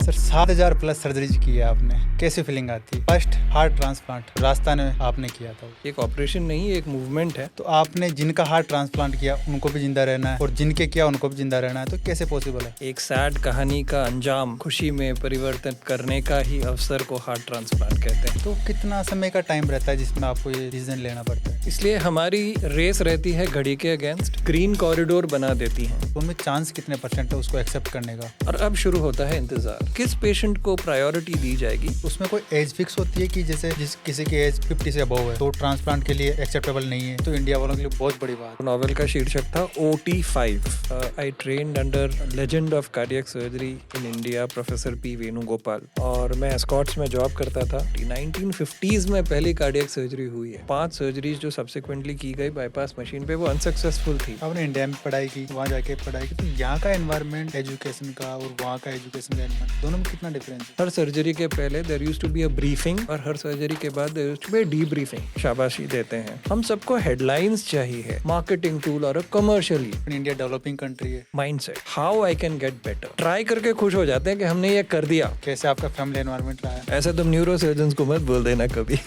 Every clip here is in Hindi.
सर 7,000 प्लस सर्जरीज की है आपने, कैसी फीलिंग आती है? फर्स्ट हार्ट ट्रांसप्लांट राजस्थान में आपने किया था। एक ऑपरेशन नहीं, एक मूवमेंट है। तो आपने जिनका हार्ट ट्रांसप्लांट किया उनको भी जिंदा रहना है और जिनके किया उनको भी जिंदा रहना है, तो कैसे पॉसिबल है? एक सैड कहानी का अंजाम खुशी में परिवर्तन करने का ही अवसर को हार्ट ट्रांसप्लांट कहते हैं। तो कितना समय का टाइम रहता है जिसमें आपको ये डिसीजन लेना पड़ता है? इसलिए हमारी रेस रहती है घड़ी के अगेंस्ट, ग्रीन कॉरिडोर बना देती हैं। उनमें चांस कितने परसेंट है उसको एक्सेप्ट करने का? और अब शुरू होता है इंतजार, किस पेशेंट को प्रायोरिटी दी जाएगी। उसमें कोई एज फिक्स होती है कि जैसे किसी की एज 50 से अबव है तो ट्रांसप्लांट के लिए एक्सेप्टेबल नहीं है, तो इंडिया वालों के लिए बहुत बड़ी बात। नॉवेल का शीर्षक था OT5। I trained under legend of cardiac surgery in India professor P Venugopal, और मैं एस्कॉट्स में जॉब करता था। 1950s में पहली कार्डियक सर्जरी हुई है। 5 सर्जरीज जो सब्सिक्वेंटली की गई बाईपास मशीन पे, वो अनसक्सेसफुल थी। आपने इंडिया में पढ़ाई की, वहाँ जाके पढ़ाई की, तो यहाँ का एनवायरनमेंट एजुकेशन का और वहाँ का एजुकेशन का एनवायरनमेंट दोनों में कितना डिफरेंस है? हर सर्जरी के पहले there used to be a briefing, और हर सर्जरी के बाद there used to be a debriefing. शाबाशी देते हैं। हम सबको हेडलाइंस चाहिए, मार्केटिंग टूल और कमर्शियली। इंडिया डेवलपिंग कंट्री है। Mindset, how I can get better, try करके खुश हो जाते हैं कि हमने ये कर दिया। कैसे आपका फैमिली एनवायरनमेंट रहा है? ऐसा तुम न्यूरो सर्जन को मत बोल देना कभी।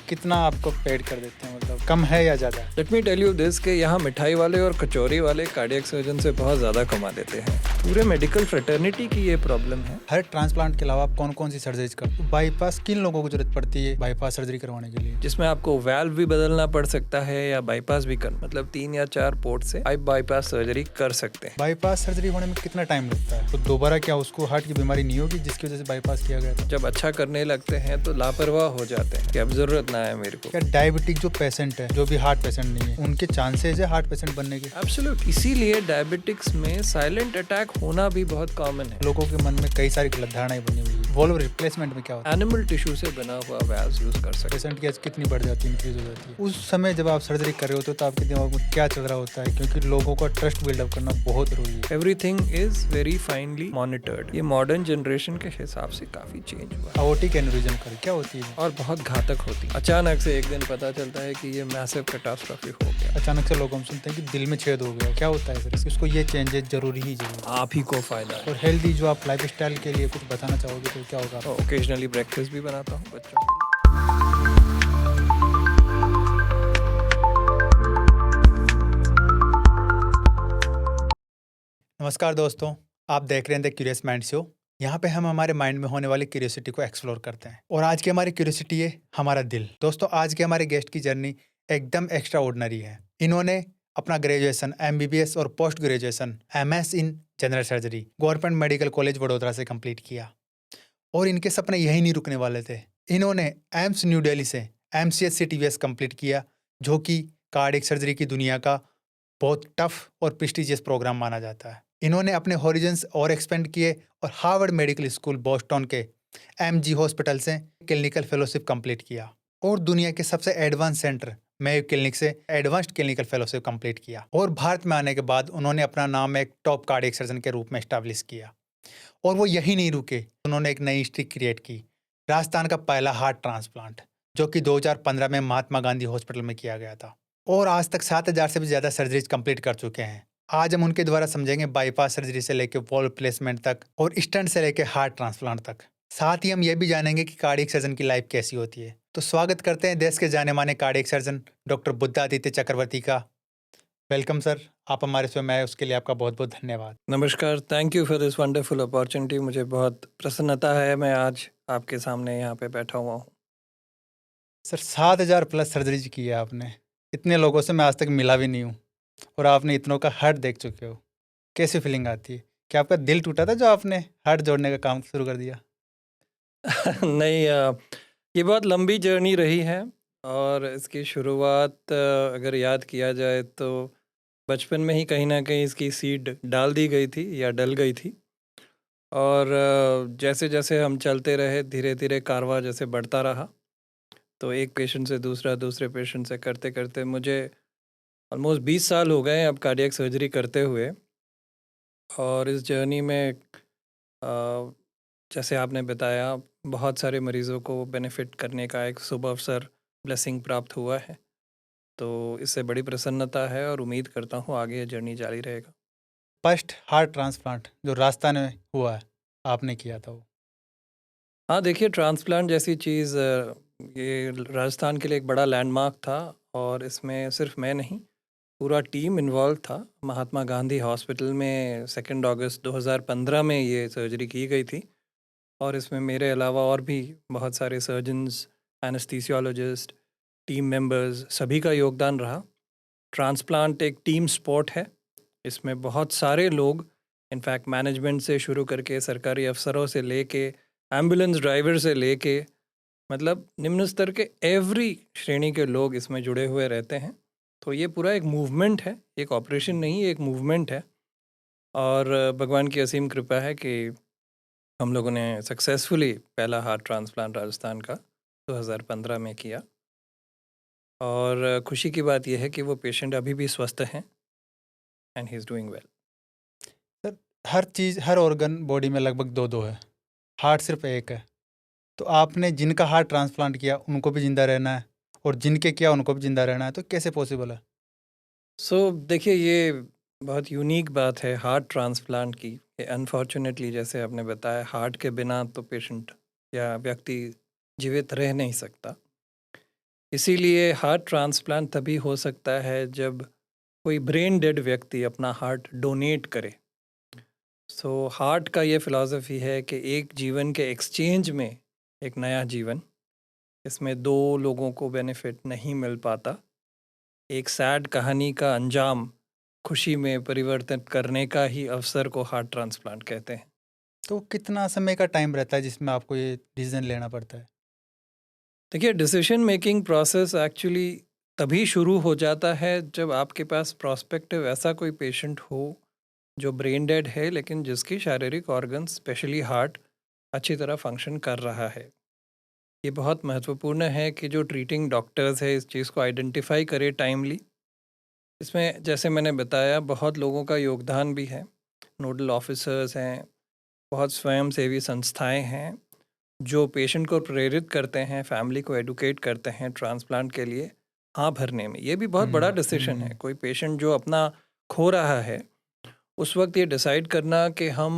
कितना आपको पेड कर देते हैं, मतलब कम है या ज्यादा? Let me tell you this कि यहाँ मिठाई वाले और कचौरी वाले कार्डियक सर्जन से बहुत ज्यादा कमा लेते हैं। पूरे मेडिकल फ्रेटर्निटी की ये प्रॉब्लम है। हर ट्रांसप्लांट के अलावा आप कौन कौन सी सर्जरीज करते हो? बाईपास किन लोगों को जरूरत पड़ती है बाईपास सर्जरी करवाने के लिए? जिसमें आपको वाल्व भी बदलना पड़ सकता है या बाईपास भी कर, मतलब 3 या 4 पोर्ट से आप बाईपास सर्जरी कर सकते हैं। बाईपास सर्जरी होने में कितना टाइम लगता है? तो दोबारा क्या उसको हार्ट की बीमारी नहीं होगी जिसकी वजह से बाईपास किया गया था? जब अच्छा करने लगते हैं तो लापरवाह हो जाते हैं कि अब जरूरत ना है मेरे को। क्या डायबिटिक जो पेशेंट है, जो भी हार्ट पेशेंट नहीं है, उनके चांसेस है हार्ट पेशेंट बनने के? एब्सोल्यूट। इसीलिए डायबिटिक्स में साइलेंट अटैक होना भी बहुत कॉमन है। लोगों के मन में कई सारी गलत धारणाएं बनी हुई है। वॉल्व रिप्लेसमेंट में क्या होता है? एनिमल टिश्यू से बना हुआ वाल्व यूज कर सकते हैं। पेशेंट की एज कितनी बढ़ जाती है, इंक्रीज हो जाती है? उस समय जब आप सर्जरी कर रहे होते हो तो आपके दिमाग में क्या चल रहा होता है? क्योंकि लोगों का ट्रस्ट बिल्डअप करना बहुत जरूरी है। Everything is very finely monitored. ये मॉडर्न जनरेशन के हिसाब से काफी चेंज हुआ है। अओर्टिक एन्युरिज्म कर क्या होती है और बहुत घातक होती है। अचानक से एक दिन पता चलता है कि ये मैसिव कैटास्ट्रोफी हो गया। अचानक से लोग हम सुनते हैं कि दिल में छेद हो गया, क्या होता है सर? इसको ये चेंजेस जरूरी ही जरूरी। आप ही को फायदा है। और हेल्दी जो आप लाइफ स्टाइल के लिए कुछ बताना चाहोगे तो क्या होगा? ओकेजनली ब्रेकफास्ट भी बनाता हूँ बच्चों के लिए। नमस्कार दोस्तों, आप देख रहे हैं द क्यूरियस माइंड शो। यहाँ पे हम हमारे माइंड में होने वाली क्यूरियोसिटी को एक्सप्लोर करते हैं, और आज की हमारी क्यूरियोसिटी है हमारा दिल। दोस्तों, आज के हमारे गेस्ट की जर्नी एकदम एक्स्ट्रा ऑर्डिनरी है। इन्होंने अपना ग्रेजुएशन MBBS और post graduation MS in general surgery government medical college Vadodara से कंप्लीट किया, और इनके सपने यही नहीं रुकने वाले थे। इन्होंने एम्स न्यू दिल्ली से MCS CTVS कंप्लीट किया, जो कि कार्डियक सर्जरी की दुनिया का बहुत टफ और प्रेस्टिजियस प्रोग्राम माना जाता है। इन्होंने अपने हॉरिजन्स और एक्सपेंड किए और हार्वर्ड मेडिकल स्कूल बोस्टन के MG हॉस्पिटल से क्लिनिकल फेलोशिप कंप्लीट किया, और दुनिया के सबसे एडवांस सेंटर मेयो क्लिनिक से एडवांस्ड क्लिनिकल फेलोशिप कंप्लीट किया। और भारत में आने के बाद उन्होंने अपना नाम एक टॉप कार्डियक सर्जन के रूप में एस्टैब्लिश किया, और वो यही नहीं रुके, उन्होंने एक नई हिस्ट्री क्रिएट की। राजस्थान का पहला हार्ट ट्रांसप्लांट, जो कि 2015 में महात्मा गांधी हॉस्पिटल में किया गया था, और आज तक 7,000 से भी ज़्यादा सर्जरीज कंप्लीट कर चुके हैं। आज हम उनके द्वारा समझेंगे बाईपास सर्जरी से लेकर वॉल्व प्लेसमेंट तक, और स्टंट से लेकर हार्ट ट्रांसप्लांट तक। साथ ही हम ये भी जानेंगे कि कार्डियक सर्जन की लाइफ कैसी होती है। तो स्वागत करते हैं देश के जाने माने कार्डियक सर्जन डॉक्टर बुद्धादित्य चक्रवर्ती का। वेलकम सर, आप हमारे शो में आए, उसके लिए आपका बहुत बहुत धन्यवाद। नमस्कार, thank you for this wonderful opportunity. मुझे बहुत प्रसन्नता है, मैं आज आपके सामने यहाँ पे बैठा हुआ हूँ। सर 7,000 प्लस सर्जरीज की है आपने, इतने लोगों से मैं आज तक मिला भी नहीं हूँ, और आपने इतनों का हार्ट देख चुके हो। कैसी फीलिंग आती है? क्या आपका दिल टूटा था जो आपने हार्ट जोड़ने का काम शुरू कर दिया? नहीं, ये बहुत लंबी जर्नी रही है, और इसकी शुरुआत अगर याद किया जाए तो बचपन में ही कहीं ना कहीं इसकी सीड डाल दी गई थी या डल गई थी। और जैसे जैसे हम चलते रहे, धीरे धीरे कारवां जैसे बढ़ता रहा, तो एक पेशेंट से दूसरा, दूसरे पेशेंट से करते करते मुझे ऑलमोस्ट 20 साल हो गए अब कार्डियक सर्जरी करते हुए। और इस जर्नी में जैसे आपने बताया, बहुत सारे मरीज़ों को बेनिफिट करने का एक शुभ अवसर, ब्लेसिंग प्राप्त हुआ है। तो इससे बड़ी प्रसन्नता है, और उम्मीद करता हूँ आगे ये जर्नी जारी रहेगा। फर्स्ट हार्ट ट्रांसप्लांट जो राजस्थान में हुआ है, आपने किया था वो? हाँ, देखिए ट्रांसप्लांट जैसी चीज़ ये राजस्थान के लिए एक बड़ा लैंडमार्क था और इसमें सिर्फ मैं नहीं, पूरा टीम इन्वॉल्व था। महात्मा गांधी हॉस्पिटल में 2 अगस्त 2015 में ये सर्जरी की गई थी और इसमें मेरे अलावा और भी बहुत सारे सर्जन्स, एनेस्थीसियोलॉजिस्ट, टीम मेंबर्स सभी का योगदान रहा। ट्रांसप्लांट एक टीम स्पोर्ट है। इसमें बहुत सारे लोग, इनफैक्ट मैनेजमेंट से शुरू करके सरकारी अफसरों से लेके एम्बुलेंस ड्राइवर से लेके मतलब निम्न स्तर के एवरी श्रेणी के लोग इसमें जुड़े हुए रहते हैं। तो ये पूरा एक मूवमेंट है, एक ऑपरेशन नहीं, एक मूवमेंट है। और भगवान की असीम कृपा है कि हम लोगों ने सक्सेसफुली पहला हार्ट ट्रांसप्लांट राजस्थान का 2015 में किया। और खुशी की बात यह है कि वो पेशेंट अभी भी स्वस्थ हैं and he is doing well. Sir, her cheese, her organ body में लगभग दो दो है, हार्ट सिर्फ एक है। तो आपने जिनका हार्ट ट्रांसप्लांट किया उनको भी जिंदा रहना है और जिनके किया उनको भी जिंदा रहना है, तो कैसे पॉसिबल है? देखिए ये बहुत यूनिक बात है हार्ट ट्रांसप्लांट की। अनफॉर्चुनेटली जैसे आपने बताया, हार्ट के बिना तो पेशेंट या व्यक्ति जीवित रह नहीं सकता। इसीलिए हार्ट ट्रांसप्लांट तभी हो सकता है जब कोई ब्रेन डेड व्यक्ति अपना हार्ट डोनेट करे। हार्ट का ये फिलॉसफी है कि एक जीवन के एक्सचेंज में एक नया जीवन, इसमें दो लोगों को बेनिफिट नहीं मिल पाता। एक सैड कहानी का अंजाम खुशी में परिवर्तित करने का ही अवसर को हार्ट ट्रांसप्लांट कहते हैं। तो कितना समय का टाइम रहता है जिसमें आपको ये डिसीजन लेना पड़ता है? देखिए डिसीजन मेकिंग प्रोसेस एक्चुअली तभी शुरू हो जाता है जब आपके पास प्रोस्पेक्टिव ऐसा कोई पेशेंट हो जो ब्रेन डेड है लेकिन जिसकी शारीरिक ऑर्गन्स स्पेशली हार्ट अच्छी तरह फंक्शन कर रहा है। ये बहुत महत्वपूर्ण है कि जो ट्रीटिंग डॉक्टर्स है इस चीज़ को आइडेंटिफाई करे टाइमली। इसमें जैसे मैंने बताया बहुत लोगों का योगदान भी है, नोडल ऑफिसर्स हैं, बहुत स्वयं सेवी संस्थाएं हैं जो पेशेंट को प्रेरित करते हैं, फैमिली को एडुकेट करते हैं ट्रांसप्लांट के लिए हाँ भरने में। ये भी बहुत बड़ा डिसीजन है। कोई पेशेंट जो अपना खो रहा है उस वक्त ये डिसाइड करना कि हम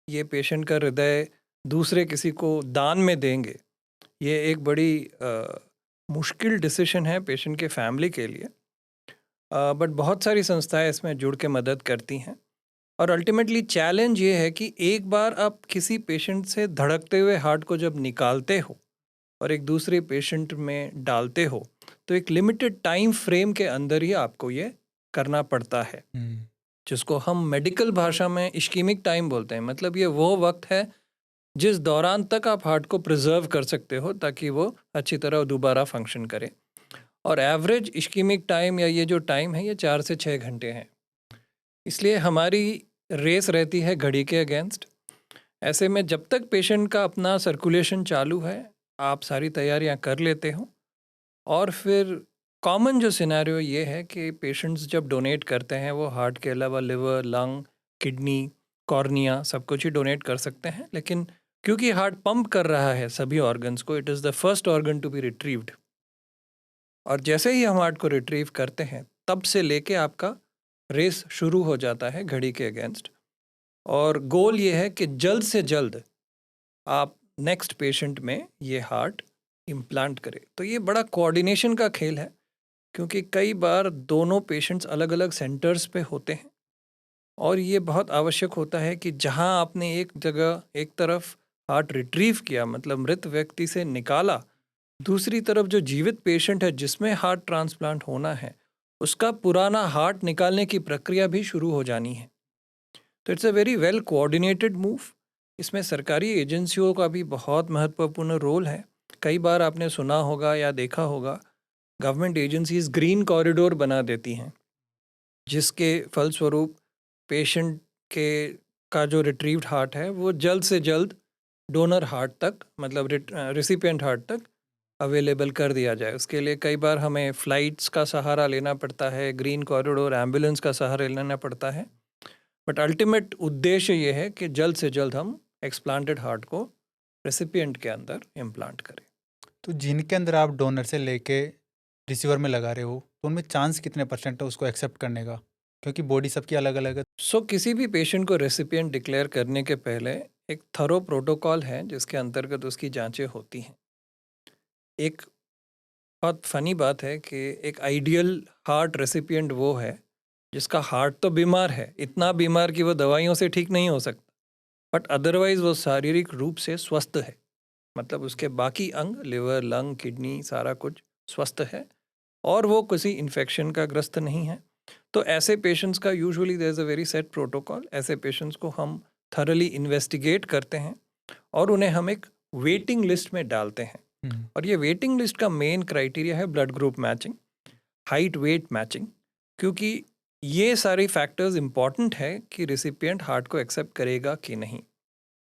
ये पेशेंट का हृदय दूसरे किसी को दान में देंगे, ये एक बड़ी मुश्किल डिसीजन है पेशेंट के फैमिली के लिए। बट बहुत सारी संस्थाएं इसमें जुड़ के मदद करती हैं और अल्टीमेटली चैलेंज ये है कि एक बार आप किसी पेशेंट से धड़कते हुए हार्ट को जब निकालते हो और एक दूसरे पेशेंट में डालते हो तो एक लिमिटेड टाइम फ्रेम के अंदर ही आपको ये करना पड़ता है, जिसको हम मेडिकल भाषा में इश्कीमिक टाइम बोलते हैं। मतलब ये वो वक्त है जिस दौरान तक आप हार्ट को प्रिजर्व कर सकते हो ताकि वो अच्छी तरह दोबारा फंक्शन करे। और एवरेज इश्कीमिक टाइम या ये जो टाइम है ये 4 से 6 घंटे हैं। इसलिए हमारी रेस रहती है घड़ी के अगेंस्ट। ऐसे में जब तक पेशेंट का अपना सर्कुलेशन चालू है आप सारी तैयारियां कर लेते हो और फिर कॉमन जो सिनेरियो ये है कि पेशेंट्स जब डोनेट करते हैं वो हार्ट के अलावा लिवर, लंग, किडनी, कॉर्निया सब कुछ ही डोनेट कर सकते हैं। लेकिन क्योंकि हार्ट पंप कर रहा है सभी ऑर्गन्स को, it is the first organ to be retrieved. और जैसे ही हम हार्ट को रिट्रीव करते हैं तब से लेके आपका रेस शुरू हो जाता है घड़ी के अगेंस्ट। और गोल ये है कि जल्द से जल्द आप नेक्स्ट पेशेंट में ये हार्ट इम्प्लांट करें। तो ये बड़ा कोऑर्डिनेशन का खेल है क्योंकि कई बार दोनों पेशेंट्स अलग अलग सेंटर्स पे होते हैं और ये बहुत आवश्यक होता है कि जहां आपने एक जगह एक तरफ हार्ट रिट्रीव किया मतलब मृत व्यक्ति से निकाला, दूसरी तरफ जो जीवित पेशेंट है जिसमें हार्ट ट्रांसप्लांट होना है उसका पुराना हार्ट निकालने की प्रक्रिया भी शुरू हो जानी है। तो it's a very well coordinated move. इसमें सरकारी एजेंसियों का भी बहुत महत्वपूर्ण रोल है। कई बार आपने सुना होगा या देखा होगा गवर्नमेंट एजेंसीज ग्रीन कॉरिडोर बना देती हैं जिसके फलस्वरूप पेशेंट के का जो रिट्रीव्ड हार्ट है वो जल्द से जल्द डोनर हार्ट तक मतलब रिसिपिएंट हार्ट तक अवेलेबल कर दिया जाए। उसके लिए कई बार हमें फ़्लाइट्स का सहारा लेना पड़ता है, ग्रीन कॉरिडोर एम्बुलेंस का सहारा लेना पड़ता है। बट अल्टीमेट उद्देश्य ये है कि जल्द से जल्द हम एक्सप्लांटेड हार्ट को रेसिपिएंट के अंदर इम्प्लांट करें। तो जिनके अंदर आप डोनर से लेके रिसीवर में लगा रहे हो तो उनमें चांस कितने परसेंट है उसको एक्सेप्ट करने का, क्योंकि बॉडी सबकी अलग अलग है? किसी भी पेशेंट को रेसिपिएंट डिक्लेयर करने के पहले एक थरो प्रोटोकॉल है जिसके अंतर्गत उसकी जांचें होती हैं। एक बहुत फ़नी बात है कि एक आइडियल हार्ट रेसिपिएंट वो है जिसका हार्ट तो बीमार है, इतना बीमार कि वो दवाइयों से ठीक नहीं हो सकता, बट अदरवाइज़ वो शारीरिक रूप से स्वस्थ है। मतलब उसके बाकी अंग, लिवर, लंग, किडनी, सारा कुछ स्वस्थ है और वो किसी इन्फेक्शन का ग्रस्त नहीं है। तो ऐसे पेशेंट्स का usually there is a very set protocol. ऐसे पेशेंट्स को हम थरली इन्वेस्टिगेट करते हैं और उन्हें हम एक वेटिंग लिस्ट में डालते हैं। हम्म, और ये वेटिंग लिस्ट का मेन क्राइटेरिया है blood group matching, height weight matching, क्योंकि ये सारे फैक्टर्स इंपॉर्टेंट है कि रिसिपिएंट हार्ट को एक्सेप्ट करेगा कि नहीं।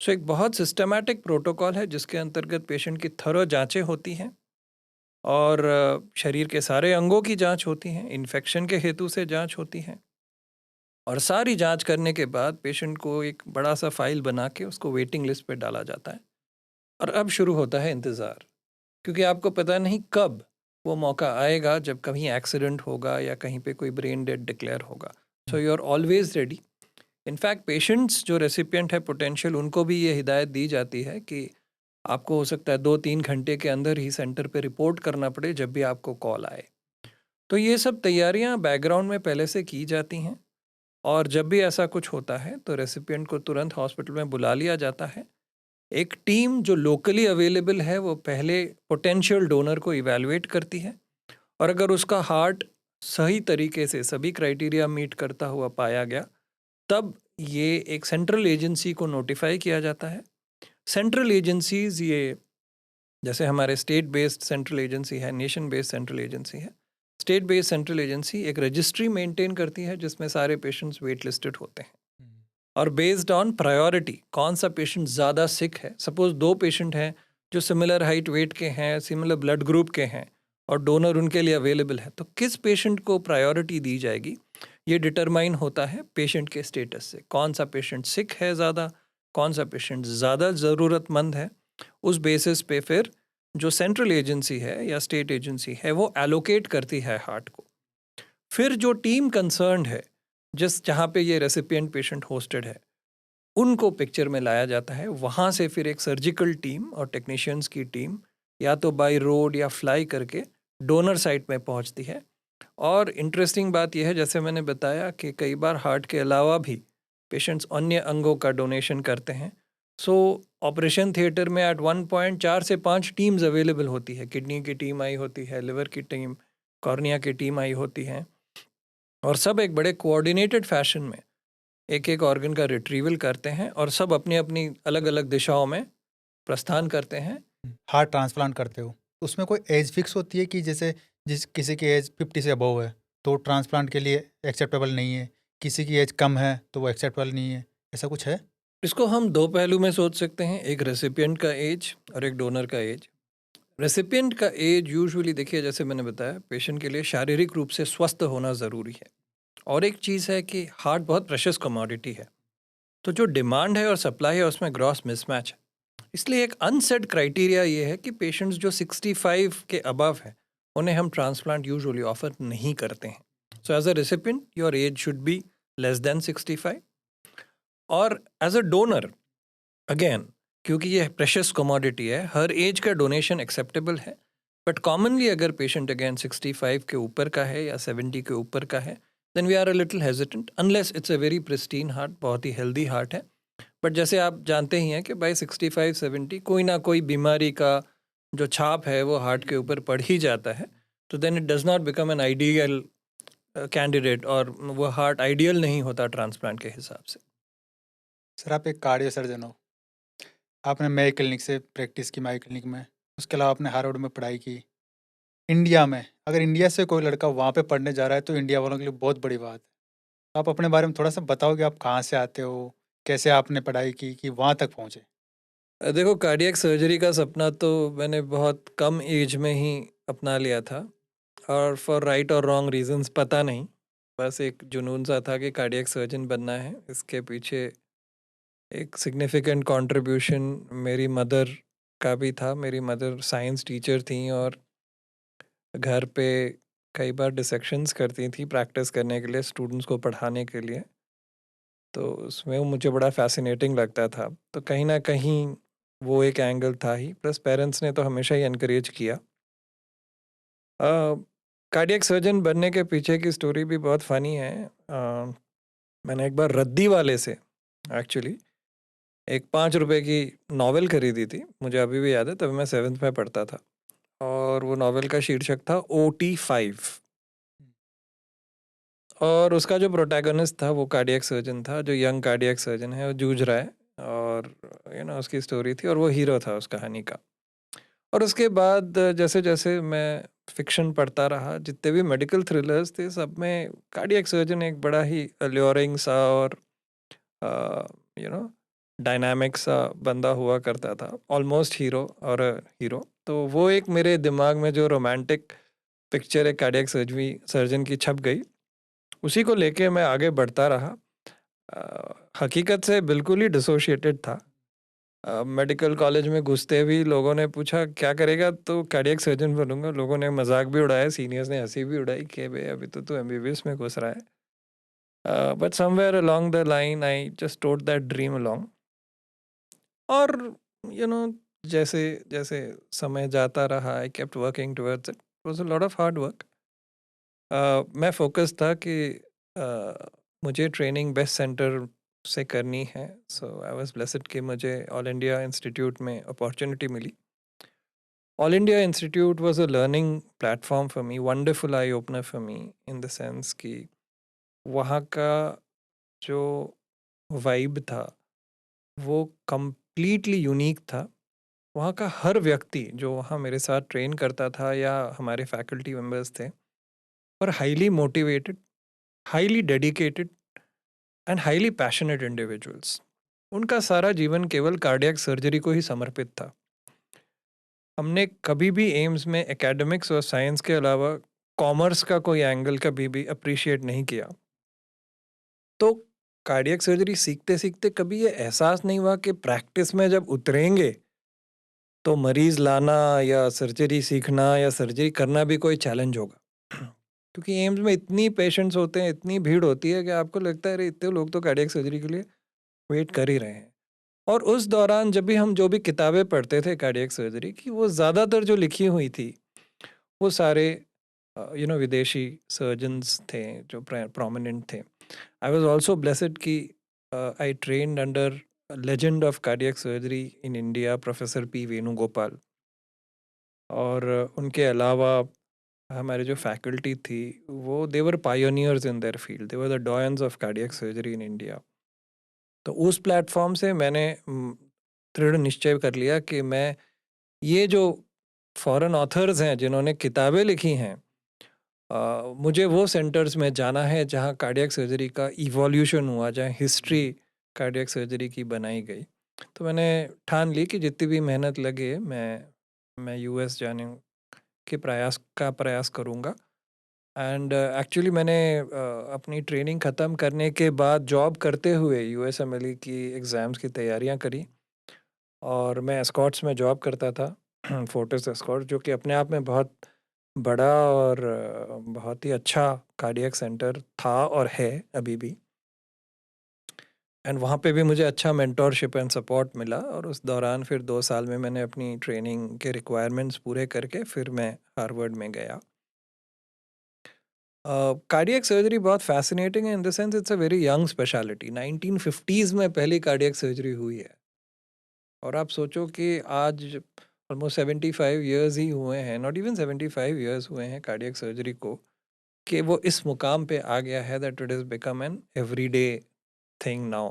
सो एक बहुत सिस्टमैटिक प्रोटोकॉल है जिसके अंतर्गत पेशेंट की थरो जांचें होती हैं और शरीर के सारे अंगों की जांच होती हैं, इन्फेक्शन के हेतु से जांच होती है और सारी जांच करने के बाद पेशेंट को एक बड़ा सा फाइल बना के उसको वेटिंग लिस्ट पे डाला जाता है। और अब शुरू होता है इंतज़ार, क्योंकि आपको पता नहीं कब वो मौका आएगा जब कहीं एक्सीडेंट होगा या कहीं पे कोई ब्रेन डेड डिक्लेयर होगा। So hmm, you are always ready. In fact patients जो रेसिपिएंट है पोटेंशियल, उनको भी ये हिदायत दी जाती है कि आपको हो सकता है 2-3 घंटे के अंदर ही सेंटर पे रिपोर्ट करना पड़े जब भी आपको कॉल आए। तो ये सब तैयारियां बैकग्राउंड में पहले से की जाती हैं और जब भी ऐसा कुछ होता है तो रेसिपिएंट को तुरंत हॉस्पिटल में बुला लिया जाता है। एक टीम जो लोकली अवेलेबल है वो पहले पोटेंशियल डोनर को इवैल्यूएट करती है और अगर उसका हार्ट सही तरीके से सभी क्राइटेरिया मीट करता हुआ पाया गया, तब ये एक सेंट्रल एजेंसी को नोटिफाई किया जाता है। सेंट्रल एजेंसीज ये जैसे हमारे स्टेट बेस्ड सेंट्रल एजेंसी है, नेशन बेस्ड सेंट्रल एजेंसी है। स्टेट बेस्ड सेंट्रल एजेंसी एक रजिस्ट्री मेंटेन करती है जिसमें सारे पेशेंट्स वेट लिस्टेड होते हैं हम्म, और बेस्ड ऑन प्रायोरिटी कौन सा पेशेंट ज़्यादा सिक है। सपोज 2 पेशेंट हैं जो सिमिलर हाइट वेट के हैं, सिमिलर ब्लड ग्रुप के हैं और डोनर उनके लिए अवेलेबल है, तो किस पेशेंट को प्रायोरिटी दी जाएगी ये डिटरमाइन होता है पेशेंट के स्टेटस से। कौन सा पेशेंट सिक है ज़्यादा, कौन सा पेशेंट ज़्यादा ज़रूरतमंद है, उस बेसिस पे फिर जो सेंट्रल एजेंसी है या स्टेट एजेंसी है वो एलोकेट करती है हार्ट को। फिर जो टीम कंसर्न्ड है, जिस जहाँ पे ये रेसिपिएंट पेशेंट होस्टेड है, उनको पिक्चर में लाया जाता है। वहाँ से फिर एक सर्जिकल टीम और टेक्नीशियंस की टीम या तो बाय रोड या फ्लाई करके डोनर साइट में पहुँचती है। और इंटरेस्टिंग बात यह है, जैसे मैंने बताया कि कई बार हार्ट के अलावा भी पेशेंट्स अन्य अंगों का डोनेशन करते हैं। सो ऑपरेशन थिएटर में एट वन पॉइंट 4 से 5 टीम्स अवेलेबल होती है। किडनी की टीम आई होती है, लिवर की टीम, कॉर्निया की टीम आई होती है और सब एक बड़े कोऑर्डिनेटेड फैशन में एक एक ऑर्गन का रिट्रीवल करते हैं और सब अपनी अपनी अलग अलग दिशाओं में प्रस्थान करते हैं। हार्ट ट्रांसप्लांट करते हो तो उसमें कोई एज फिक्स होती है कि जैसे जिस किसी की एज 50 से अबव है तो ट्रांसप्लांट के लिए एक्सेप्टेबल नहीं है, किसी की एज कम है तो वो एक्सेप्टेबल नहीं है, ऐसा कुछ है? इसको हम दो पहलू में सोच सकते हैं, एक रेसिपिएंट का एज और एक डोनर का एज। रेसिपिएंट का एज यूजुअली देखिए, जैसे मैंने बताया, पेशेंट के लिए शारीरिक रूप से स्वस्थ होना ज़रूरी है और एक चीज़ है कि हार्ट बहुत प्रेशियस कमोडिटी है, तो जो डिमांड है और सप्लाई है उसमें ग्रॉस मिसमैच है। इसलिए एक अनसेट क्राइटेरिया ये है कि पेशेंट्स जो 65 के अबव है उन्हें हम ट्रांसप्लांट यूजुअली ऑफर नहीं करते हैं। So as a recipient your age should be less than 65। और एज अ डोनर अगेन, क्योंकि ये प्रेशियस कमोडिटी है, हर एज का डोनेशन एक्सेप्टेबल है, बट कॉमनली अगर पेशेंट अगेन 65 के ऊपर का है या 70 के ऊपर का है, then we are a little hesitant unless it's a very pristine heart, बहुत ही हेल्दी हार्ट है। बट जैसे आप जानते ही हैं कि बाई 65-70 कोई ना कोई बीमारी का जो छाप है वो हार्ट के ऊपर पड़ ही जाता है, तो then it does not become an ideal candidate और वो हार्ट आइडियल नहीं होता ट्रांसप्लांट के हिसाब से। सर आप एक कार्डियो सर्जन हो, आपने मेयो क्लिनिक से प्रैक्टिस की, मायो क्लिनिक में, उसके अलावा आपने हार्वर्ड में पढ़ाई की। इंडिया में अगर इंडिया से कोई लड़का वहाँ पे पढ़ने जा रहा है तो इंडिया वालों के लिए बहुत बड़ी बात है। आप अपने बारे में थोड़ा सा बताओ कि आप कहाँ से आते हो, कैसे आपने पढ़ाई की कि वहाँ तक पहुँचे? देखो, कार्डियक सर्जरी का सपना तो मैंने बहुत कम एज में ही अपना लिया था और फॉर राइट और रॉन्ग रीजंस पता नहीं, बस एक जुनून सा था कि कार्डियक सर्जन बनना है। इसके पीछे एक सिग्निफिकेंट कंट्रीब्यूशन मेरी मदर का भी था। मेरी मदर साइंस टीचर थी और घर पे कई बार डिसेक्शंस करती थी प्रैक्टिस करने के लिए, स्टूडेंट्स को पढ़ाने के लिए। तो उसमें वो मुझे बड़ा फ़ैसिनेटिंग लगता था। तो कहीं न कहीं वो एक एंगल था ही, प्लस पेरेंट्स ने तो हमेशा ही एनकरेज किया। कार्डियक सर्जन बनने के पीछे की स्टोरी भी बहुत फ़नी है। मैंने एक बार रद्दी वाले से एक्चुअली एक ₹5 की नॉवेल खरीदी थी, मुझे अभी भी याद है, तभी मैं 7th में पढ़ता था और वो नॉवेल का शीर्षक था ओटी 5 और उसका जो प्रोटैगनिस्ट था वो कार्डियक सर्जन था, जो यंग कार्डियक सर्जन है, वो जूझ रहा है और उसकी स्टोरी थी और वो हीरो था उस कहानी का। और उसके बाद जैसे-जैसे मैं फ़िक्शन पढ़ता रहा, जितने भी मेडिकल थ्रिलर्स थे, सब में कार्डियक सर्जन एक बड़ा ही अल्योरिंग सा और अ, यू नो डायनामिक सा बंदा हुआ करता था, ऑलमोस्ट हीरो और हीरो। तो वो एक मेरे दिमाग में जो रोमांटिक पिक्चर है कार्डियक सर्जरी सर्जन की छप गई, उसी को लेके मैं आगे बढ़ता रहा। हकीकत से बिल्कुल ही डिसोशिएटेड था। मेडिकल कॉलेज में घुसते भी लोगों ने पूछा क्या करेगा, तो कार्डियक सर्जन बनूंगा। लोगों ने मजाक भी उड़ाया, सीनियर्स ने हंसी भी उड़ाई कि भाई अभी तो तू एमबीबीएस में घुस रहा है। But somewhere along the line I just tote that dream along. और यू नो जैसे जैसे समय जाता रहा, I kept working towards it. Was a lot of hard work. मैं फोकस था कि मुझे ट्रेनिंग बेस्ट सेंटर से करनी है। सो आई वाज ब्लेस्ड कि मुझे ऑल इंडिया इंस्टीट्यूट में अपॉर्चुनिटी मिली। All India institute was a learning platform for me, wonderful eye opener for me in the sense कि वहाँ का जो वाइब था वो कंप्लीटली यूनिक था। वहाँ का हर व्यक्ति जो वहाँ मेरे साथ ट्रेन करता था या हमारे फैकल्टी मेंबर्स थे, और highly motivated, highly dedicated and highly passionate individuals. उनका सारा जीवन केवल कार्डियक सर्जरी को ही समर्पित था। हमने कभी भी एम्स में एकेडमिक्स और साइंस के अलावा कॉमर्स का कोई एंगल कभी भी अप्रिशिएट नहीं किया। तो कार्डियक सर्जरी सीखते सीखते कभी ये एहसास नहीं हुआ कि प्रैक्टिस में जब उतरेंगे तो मरीज लाना या सर्जरी सीखना या सर्जरी करना भी कोई चैलेंज होगा। क्योंकि एम्स में इतनी पेशेंट्स होते हैं, इतनी भीड़ होती है कि आपको लगता है अरे इतने लोग तो कार्डियक सर्जरी के लिए वेट कर ही रहे हैं। और उस दौरान जब भी हम जो भी किताबें पढ़ते थे कार्डियक सर्जरी की, वो ज़्यादातर जो लिखी हुई थी वो सारे विदेशी सर्जन्स थे जो प्रोमिनेंट थे। आई वाज आल्सो ब्लेस्ड कि I trained under legend of cardiac surgery in India, professor P Venugopal. और उनके अलावा हमारी जो फैकल्टी थी वो they were pioneers in their field, they were the doyens of cardiac surgery in India. तो उस प्लेटफॉर्म से मैंने दृढ़ निश्चय कर लिया कि मैं ये जो फॉरेन ऑथर्स हैं जिन्होंने किताबें लिखी हैं, मुझे वो सेंटर्स में जाना है जहाँ कार्डियक सर्जरी का इवोल्यूशन हुआ, जहाँ हिस्ट्री कार्डियक सर्जरी की बनाई गई। तो मैंने ठान ली कि जितनी भी मेहनत लगे मैं यूएस जाने के प्रयास करूँगा। एंड एक्चुअली मैंने अपनी ट्रेनिंग ख़त्म करने के बाद जॉब करते हुए यूएसएमएलई की एग्ज़ाम्स की तैयारियां करी और मैं एस्कॉर्ट्स में जॉब करता था। फोर्टिस एस्कॉर्ट, जो कि अपने आप में बहुत बड़ा और बहुत ही अच्छा कार्डियक सेंटर था और है अभी भी। एंड वहाँ पे भी मुझे अच्छा मेंटोरशिप एंड सपोर्ट मिला और उस दौरान फिर 2 साल में मैंने अपनी ट्रेनिंग के रिक्वायरमेंट्स पूरे करके फिर मैं हार्वर्ड में गया। कार्डियक सर्जरी बहुत फैसिनेटिंग है इन the sense it's a very young speciality. 1950s में पहली कार्डियक सर्जरी हुई है और आप सोचो कि आज ऑलमोस्ट 75 ईयर्स ही हुए हैं, नॉट इवन 75 ईयर्स हुए हैं कार्डियक सर्जरी को, कि वो इस मुकाम पे आ गया है that it is become an everyday thing now.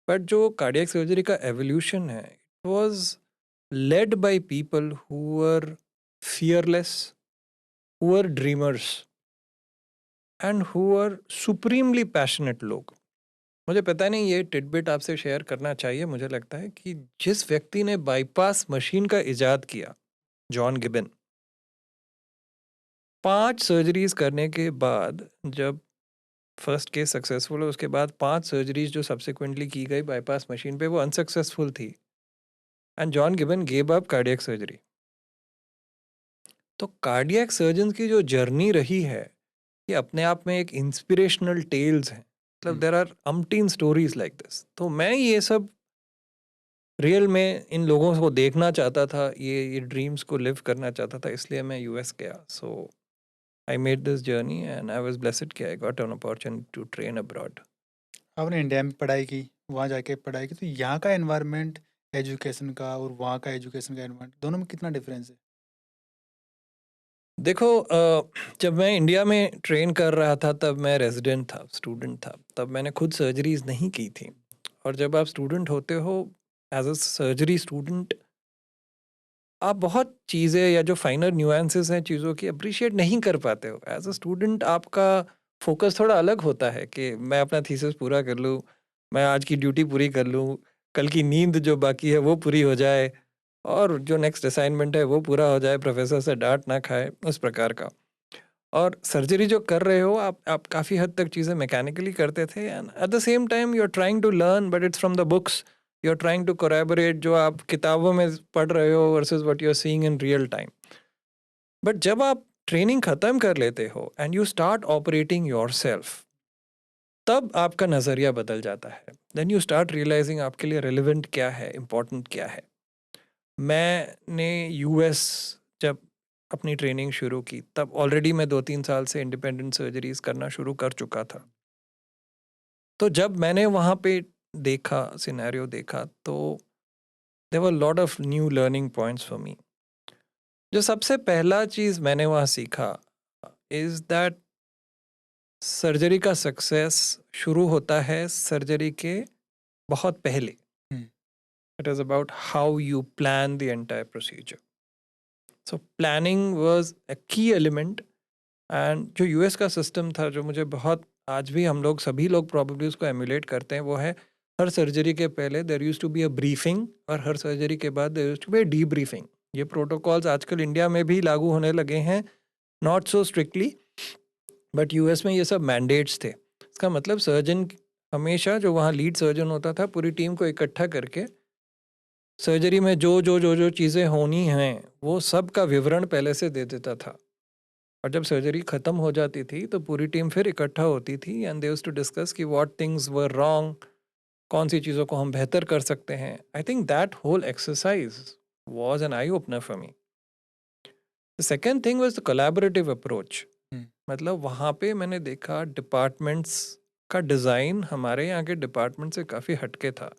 But जो कार्डियक सर्जरी का एवोल्यूशन है, it was led by people who were fearless, who were dreamers and who were supremely passionate लोग। मुझे पता नहीं ये टिडबिट आपसे शेयर करना चाहिए, मुझे लगता है कि जिस व्यक्ति ने बाईपास मशीन का इजाद किया, जॉन गिबन, 5 सर्जरीज करने के बाद जब फर्स्ट केस सक्सेसफुल है, उसके बाद 5 सर्जरीज जो सब्सिक्वेंटली की गई बाईपास मशीन पे वो अनसक्सेसफुल थी and John gibbon gave up cardiac surgery. तो कार्डियक सर्जन की जो जर्नी रही है, ये अपने आप में एक इंस्पिरेशनल टेल्स है। मतलब there are umpteen stories like this. तो मैं ये सब रियल में इन लोगों को देखना चाहता था, ये ड्रीम्स को लिव करना चाहता था, इसलिए मैं यूएस गया। So I made this journey and I was blessed कि I got an opportunity to train abroad. आपने इंडिया में पढ़ाई की, वहाँ जाके पढ़ाई की, तो यहाँ का एनवायरनमेंट एजुकेशन का और वहाँ का एजुकेशन का एनवायरनमेंट दोनों में कितना डिफरेंस है? देखो, जब मैं इंडिया में ट्रेन कर रहा था तब मैं रेजिडेंट था, स्टूडेंट था, तब मैंने खुद सर्जरीज नहीं की थी। और जब आप स्टूडेंट होते हो, एज अ सर्जरी स्टूडेंट, आप बहुत चीज़ें या जो फाइनर न्यूएंसेस हैं चीज़ों की अप्रिशिएट नहीं कर पाते हो। एज अ स्टूडेंट आपका फोकस थोड़ा अलग होता है कि मैं अपना थीसिस पूरा कर लूँ, मैं आज की ड्यूटी पूरी कर लूँ, कल की नींद जो बाकी है वो पूरी हो जाए, और जो नेक्स्ट असाइनमेंट है वो पूरा हो जाए, प्रोफेसर से डांट ना खाए, उस प्रकार का। और सर्जरी जो कर रहे हो आप काफ़ी हद तक चीज़ें मैकेनिकली करते थे, and at the same time you are trying to learn, but it's from the books. You are trying to collaborate जो आप किताबों में पढ़ रहे हो versus what you are seeing in real time. But जब आप ट्रेनिंग ख़त्म कर लेते हो and you start operating yourself, तब आपका नज़रिया बदल जाता है। देन यू स्टार्ट रियलाइजिंग आपके लिए रेलिवेंट क्या है, इम्पोर्टेंट क्या है। मैंने यूएस जब अपनी ट्रेनिंग शुरू की तब ऑलरेडी मैं 2-3 साल से इंडिपेंडेंट सर्जरीज करना शुरू कर चुका था। तो जब मैंने वहाँ पे देखा, सिनेरियो देखा, तो there were lot of new learning points for me. जो सबसे पहला चीज़ मैंने वहाँ सीखा इज़ दैट सर्जरी का सक्सेस शुरू होता है सर्जरी के बहुत पहले। Hmm, it is about how you plan the entire procedure. So planning was a key element. And जो यूएस का सिस्टम था, जो मुझे बहुत, आज भी हम लोग सभी लोग प्रॉब्लली उसको एमुलेट करते हैं, वो है हर सर्जरी के पहले there used to be a briefing, और हर सर्जरी के बाद there used to be a debriefing. ये प्रोटोकॉल्स आजकल इंडिया में भी लागू होने लगे हैं, not so strictly, but US में ये सब मैंडेट्स थे। इसका मतलब सर्जन हमेशा, जो वहाँ लीड सर्जन होता था, पूरी टीम को इकट्ठा करके सर्जरी में जो चीज़ें होनी हैं वो सब का विवरण पहले से दे देता था। और जब सर्जरी ख़त्म हो जाती थी तो पूरी टीम फिर इकट्ठा होती थी, and they used to discuss कि व्हाट थिंग्स वर रॉन्ग, कौन सी चीज़ों को हम बेहतर कर सकते हैं। I think that whole exercise was an eye opener for me. The second thing was the collaborative approach. Hmm, मतलब वहाँ पे मैंने देखा डिपार्टमेंट्स का डिज़ाइन हमारे यहाँ के डिपार्टमेंट से काफ़ी हटके था।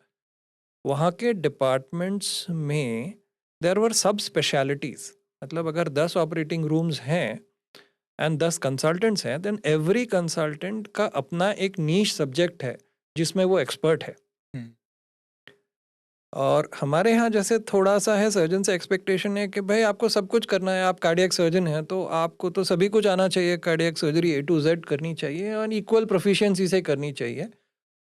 वहाँ के डिपार्टमेंट्स में देयर वर सब स्पेशलिटीज़। मतलब अगर 10 ऑपरेटिंग रूम्स हैं एंड 10 कंसल्टेंट्स हैं, देन एवरी कंसल्टेंट का अपना एक नीश सब्जेक्ट है जिसमें वो एक्सपर्ट है। हम्म, और हमारे यहाँ जैसे थोड़ा सा है, सर्जन से एक्सपेक्टेशन है कि भाई आपको सब कुछ करना है, आप कार्डियक सर्जन हैं तो आपको तो सभी कुछ आना चाहिए, cardiac surgery A to Z करनी चाहिए और इक्वल प्रोफिशिएंसी से करनी चाहिए।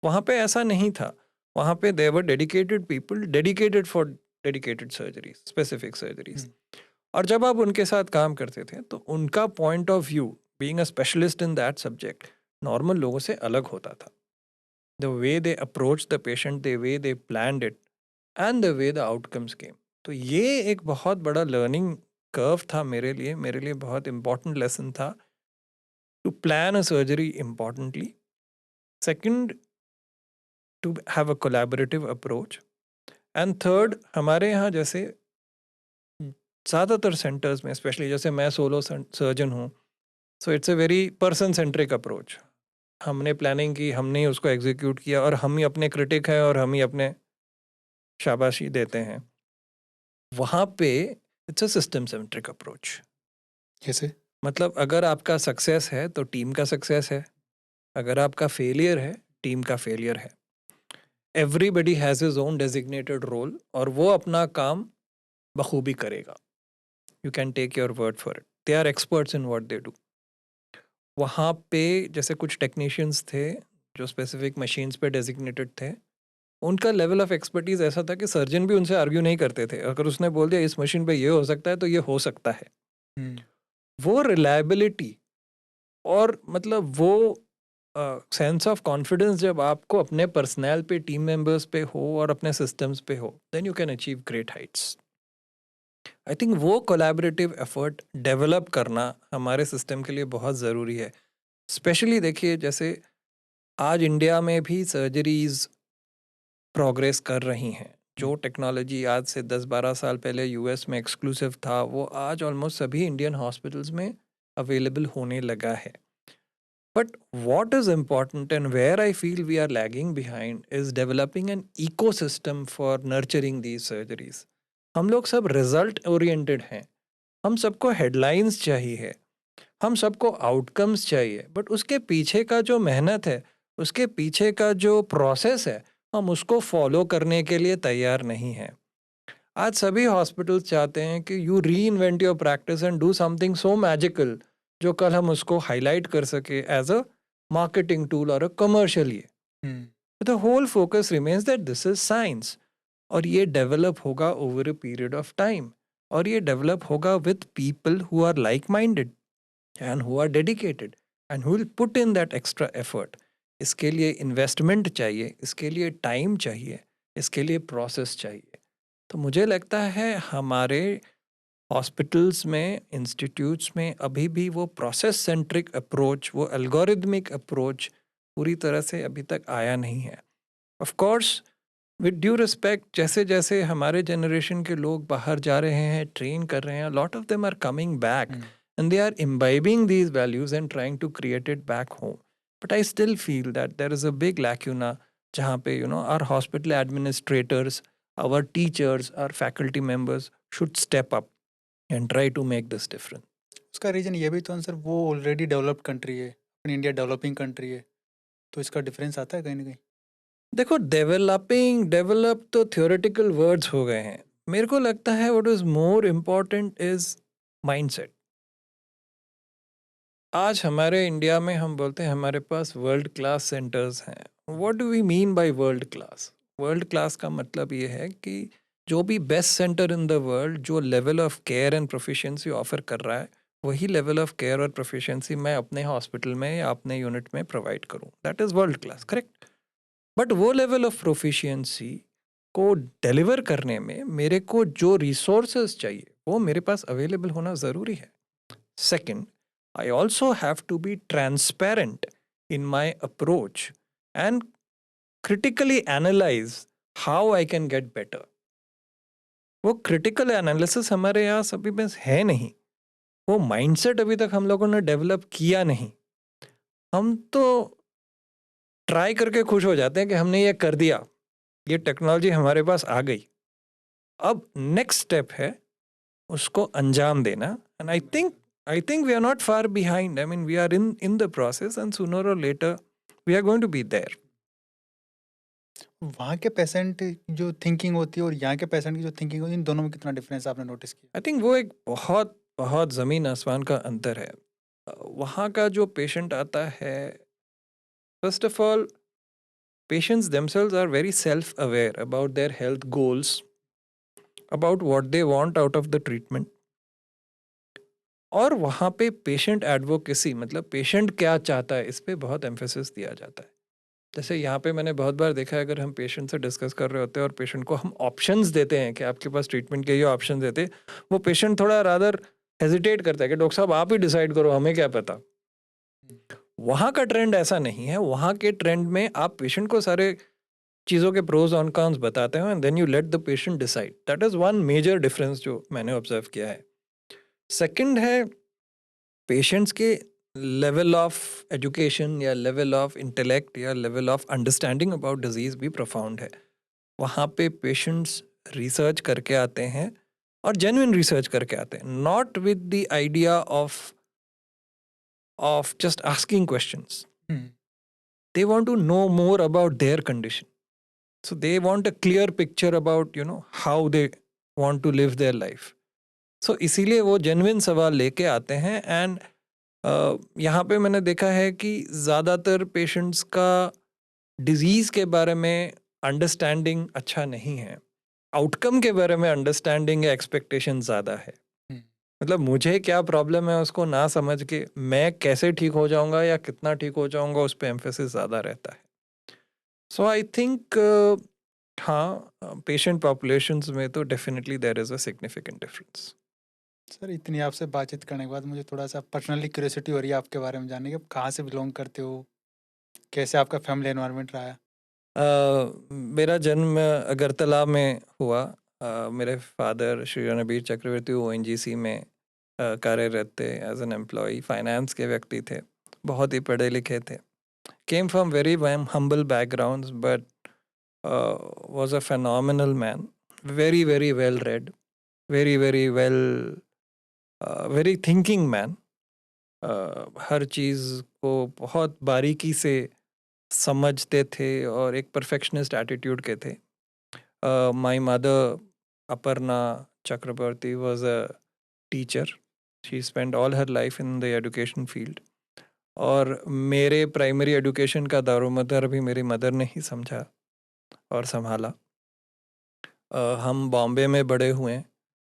वहाँ पे ऐसा नहीं था। वहाँ पे there were dedicated people, dedicated for dedicated surgeries, specific surgeries. Hmm, और जब आप उनके साथ काम करते थे तो उनका point of view, being a specialist in that subject, normal लोगों से अलग होता था। The way they approach the patient, the way they planned it, and the way the outcomes came. तो ये एक बहुत बड़ा लर्निंग कर्व था मेरे लिए बहुत इंपॉर्टेंट लेसन था, to plan a surgery importantly. Second, to have a collaborative approach. And third, हमारे यहाँ जैसे ज़्यादातर सेंटर्स में, स्पेशली जैसे मैं सोलो सर्जन हूँ, so it's a very person centric approach. हमने प्लानिंग की, हमने ही उसको एग्जीक्यूट किया, और हम ही अपने क्रिटिक हैं और हम ही अपने शाबाशी देते हैं। वहाँ पे it's a system centric approach. कैसे? मतलब अगर आपका सक्सेस है तो टीम का सक्सेस है, अगर आपका फेलियर है, टीम का फेलियर है। Everybody has his own designated role और वो अपना काम बखूबी करेगा। You can take your word for it, they are experts in what they do. वहाँ पे जैसे कुछ टेक्नीशियंस थे जो स्पेसिफिक मशीन्स पे डेजिग्नेटेड थे, उनका लेवल ऑफ एक्सपर्टीज ऐसा था कि सर्जन भी उनसे आर्ग्यू नहीं करते थे। अगर उसने बोल दिया इस मशीन पे ये हो सकता है तो ये हो सकता है। हम्म, वो रिलायबिलिटी और मतलब वो सेंस ऑफ कॉन्फिडेंस जब आपको अपने पर्सनल पे, टीम मेंबर्स पे हो और अपने सिस्टम्स पे हो, then you can achieve great heights. I think वो कोलैबोरेटिव एफर्ट डेवलप करना हमारे सिस्टम के लिए बहुत ज़रूरी है। स्पेशली देखिए, जैसे आज इंडिया में भी सर्जरीज प्रोग्रेस कर रही हैं। जो टेक्नोलॉजी आज से 10-12 साल पहले यूएस में एक्सक्लूसिव था, वो आज ऑलमोस्ट सभी इंडियन हॉस्पिटल्स में अवेलेबल होने लगा है। But what is important and where I feel we are lagging behind is developing an ecosystem for nurturing these surgeries. हम लोग सब रिजल्ट ओरिएंटेड हैं, हम सबको हेडलाइंस चाहिए, हम सबको आउटकम्स चाहिए, बट उसके पीछे का जो मेहनत है, उसके पीछे का जो प्रोसेस है, हम उसको फॉलो करने के लिए तैयार नहीं हैं। आज सभी हॉस्पिटल्स चाहते हैं कि यू री invent your practice and do something so magical जो कल हम उसको हाईलाइट कर सके एज अ मार्केटिंग टूल और अ कमर्शियल ये। The whole focus remains that this is science, और ये डेवलप होगा over a period of time, और ये डेवलप होगा with people who are like minded and who are dedicated and who will put in that extra effort. इसके लिए इन्वेस्टमेंट चाहिए, इसके लिए टाइम चाहिए, इसके लिए प्रोसेस चाहिए। तो मुझे लगता है हमारे हॉस्पिटल्स में, इंस्टीट्यूट्स में अभी भी वो प्रोसेस सेंट्रिक अप्रोच, वो एल्गोरिदमिक अप्रोच पूरी तरह से अभी तक आया नहीं है। Of course with due respect, जैसे जैसे हमारे जनरेशन के लोग बाहर जा रहे हैं, ट्रेन कर रहे हैं, lot of them are coming back and they are imbibing these values and trying to create it back home. But I still feel that there is a big lacuna जहाँ पे our hospital administrators, our teachers, our faculty members should step up and try to make this difference. उसका रीजन ये भी तो है सर, वो ऑलरेडी डेवलप्ड कंट्री है, अपनी इंडिया डेवलपिंग कंट्री है, तो इसका डिफरेंस आता है कहीं ना कहीं। देखो, डेवलप तो थियोरेटिकल वर्ड्स हो गए हैं। मेरे को लगता है what is more important is mindset. आज हमारे इंडिया में हम बोलते हैं हमारे पास वर्ल्ड क्लास सेंटर्स हैं। What do we mean by world class? World class का मतलब ये है कि जो भी best centre in the world जो level of care and proficiency offer कर रहा है, वही लेवल ऑफ केयर और प्रोफिशिएंसी मैं अपने हॉस्पिटल में या अपने यूनिट में प्रोवाइड करूँ। That is world class, correct? But वो लेवल ऑफ प्रोफिशिएंसी को डिलीवर करने में मेरे को जो रिसोर्सेज चाहिए वो मेरे पास अवेलेबल होना ज़रूरी है। Second, I also have to be transparent in my approach and critically analyze how I can get better. वो critical analysis हमारे यहाँ सभी में है नहीं, वो mindset अभी तक हम लोगों ने डेवलप किया नहीं। हम तो ट्राई करके खुश हो जाते हैं कि हमने ये कर दिया, ये टेक्नोलॉजी हमारे पास आ गई। अब नेक्स्ट स्टेप है उसको अंजाम देना, and I think we are not far behind. I mean, we are in the process, and sooner or later, we are going to be there. वहाँ के पेशेंट जो थिंकिंग होती है और यहाँ के पेशेंट की जो थिंकिंग होती है, इन दोनों में कितना डिफरेंस आपने नोटिस किया? I think वो एक बहुत बहुत ज़मीन आसमान का अंतर है। वहाँ का जो पेशेंट आता है, first of all, patients themselves are very self-aware about their health goals, about what they want out of the treatment. और वहाँ पे पेशेंट एडवोकेसी, मतलब पेशेंट क्या चाहता है, इस पे बहुत एम्फेसिस दिया जाता है। जैसे यहाँ पे मैंने बहुत बार देखा है, अगर हम पेशेंट से डिस्कस कर रहे होते हैं और पेशेंट को हम ऑप्शंस देते हैं कि आपके पास ट्रीटमेंट के ये ऑप्शन देते, वो पेशेंट थोड़ा रादर हेजिटेट करता है कि डॉक्टर साहब आप ही डिसाइड करो, हमें क्या पता। वहाँ का ट्रेंड ऐसा नहीं है। वहाँ के ट्रेंड में आप पेशेंट को सारे चीज़ों के प्रोज ऑन कॉन्स बताते हो and then you let the patient decide. That is one major difference जो मैंने ऑब्जर्व किया है। सेकंड है, पेशेंट्स के लेवल ऑफ एजुकेशन या लेवल ऑफ इंटेलेक्ट या level of understanding about disease भी प्रोफाउंड है। वहाँ पे पेशेंट्स रिसर्च करके आते हैं और जेन्युइन रिसर्च करके आते हैं, not with the idea of just asking questions. They want to know more about their condition. So they want a clear picture about, how they want to live their life. So इसीलिए वो जेन्युइन सवाल लेके आते हैं। एंड यहाँ पे मैंने देखा है कि ज़्यादातर पेशेंट्स का डिजीज़ के बारे में अंडरस्टैंडिंग अच्छा नहीं है, आउटकम के बारे में अंडरस्टैंडिंग या एक्सपेक्टेशन ज़्यादा है। मतलब मुझे क्या प्रॉब्लम है उसको ना समझ के मैं कैसे ठीक हो जाऊंगा या कितना ठीक हो जाऊंगा, उस पर एम्फेसिस ज़्यादा रहता है। सो आई थिंक हाँ, पेशेंट पॉपुलेशंस में तो definitely there is a significant difference. Sir, इतनी आपसे बातचीत करने के बाद मुझे थोड़ा सा पर्सनली क्यूरियोसिटी हो रही है आपके बारे में जानने की। आप कहाँ से बिलोंग करते हो, कैसे आपका फैमिली एनवायरनमेंट रहा है? मेरा जन्म अगरतला में हुआ। मेरे फादर श्री रणबीर चक्रवर्ती ओएनजीसी में कार्यरत थे एज एन एम्प्लॉय, फाइनेंस के व्यक्ति थे, बहुत ही पढ़े लिखे थे। Came from very humble backgrounds but was a phenomenal man, very very well read, very very well very thinking man. हर चीज़ को बहुत बारीकी से समझते थे और एक परफेक्शनिस्ट एटीट्यूड के थे। My mother Aparna Chakraborty was a teacher, she spend all her life in the education field. और मेरे प्राइमरी एजुकेशन का दारोमदार भी मेरी मदर ने ही समझा और संभाला। हम बॉम्बे में बड़े हुए,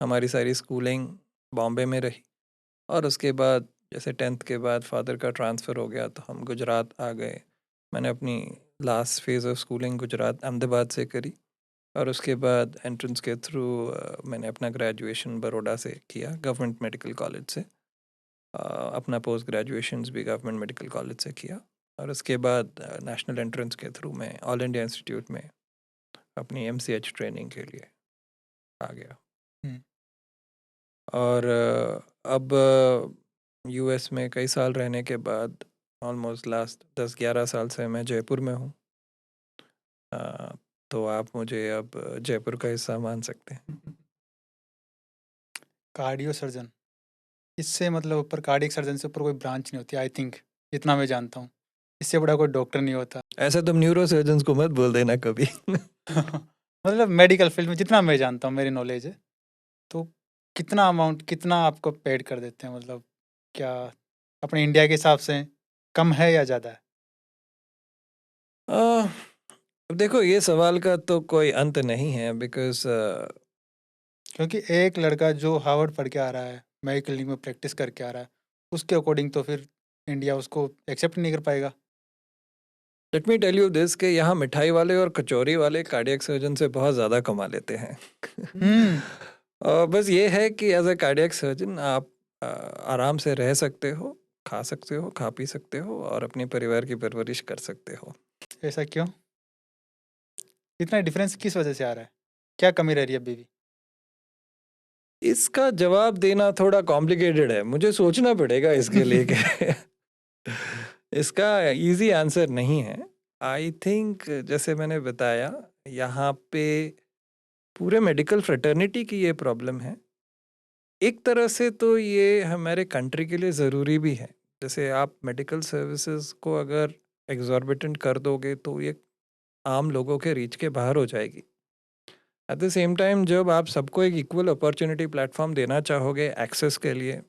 हमारी सारी स्कूलिंग बॉम्बे में रही और उसके बाद जैसे 10th के बाद फादर का ट्रांसफ़र हो गया तो हम गुजरात आ गए। मैंने अपनी last phase of schooling Gujarat Ahmedabad से करी और उसके बाद एंट्रेंस के थ्रू मैंने अपना ग्रेजुएशन बड़ौदा से किया, गवर्नमेंट मेडिकल कॉलेज से। अपना पोस्ट ग्रेजुएशंस भी गवर्नमेंट मेडिकल कॉलेज से किया और उसके बाद नेशनल एंट्रेंस के थ्रू मैं ऑल इंडिया इंस्टीट्यूट में अपनी MCH ट्रेनिंग के लिए आ गया। हम्म। और अब US में कई साल रहने के बाद ऑलमोस्ट लास्ट 10-11 साल से मैं जयपुर में हूँ। तो आप मुझे अब जयपुर का हिस्सा मान सकते हैं। कार्डियो सर्जन, इससे मतलब ऊपर कार्डियक सर्जन से ऊपर कोई ब्रांच नहीं होती आई थिंक, जितना मैं जानता हूँ। इससे बड़ा कोई डॉक्टर नहीं होता। ऐसे तुम न्यूरो सर्जन्स को मत बोल देना कभी। मतलब मेडिकल फील्ड में जितना मैं जानता हूँ, मेरी नॉलेज है, तो कितना अमाउंट, कितना आपको पेड कर देते हैं? मतलब क्या अपने इंडिया के हिसाब से कम है या ज़्यादा है? अब देखो, ये सवाल का तो कोई अंत नहीं है बिकॉज क्योंकि एक लड़का जो हार्वर्ड पढ़ के आ रहा है, मेडिकल क्लिनिक में प्रैक्टिस करके आ रहा है, उसके अकॉर्डिंग तो फिर इंडिया उसको एक्सेप्ट नहीं कर पाएगा। Let me tell you this कि यहाँ मिठाई वाले और कचौरी वाले कार्डियक सर्जन से बहुत ज़्यादा कमा लेते हैं। और बस ये है कि एज ए कार्डियक सर्जन आप आराम से रह सकते हो, खा सकते हो, खा पी सकते हो और अपने परिवार की परवरिश कर सकते हो। ऐसा क्यों? इतना डिफरेंस किस वजह से आ रहा है? क्या कमी रह रही है अभी भी? इसका जवाब देना थोड़ा कॉम्प्लिकेटेड है, मुझे सोचना पड़ेगा इसके लिए कि इसका इजी आंसर नहीं है। आई थिंक जैसे मैंने बताया, यहाँ पे पूरे मेडिकल फ्रेटर्निटी की ये प्रॉब्लम है। एक तरह से तो ये हमारे कंट्री के लिए ज़रूरी भी है। जैसे आप मेडिकल सर्विसेज को अगर एग्जॉर्बिटेंट कर दोगे तो ये आम लोगों के रीच के बाहर हो जाएगी। एट द सेम टाइम जब आप सबको एक इक्वल अपॉर्चुनिटी प्लेटफॉर्म देना चाहोगे एक्सेस के लिए,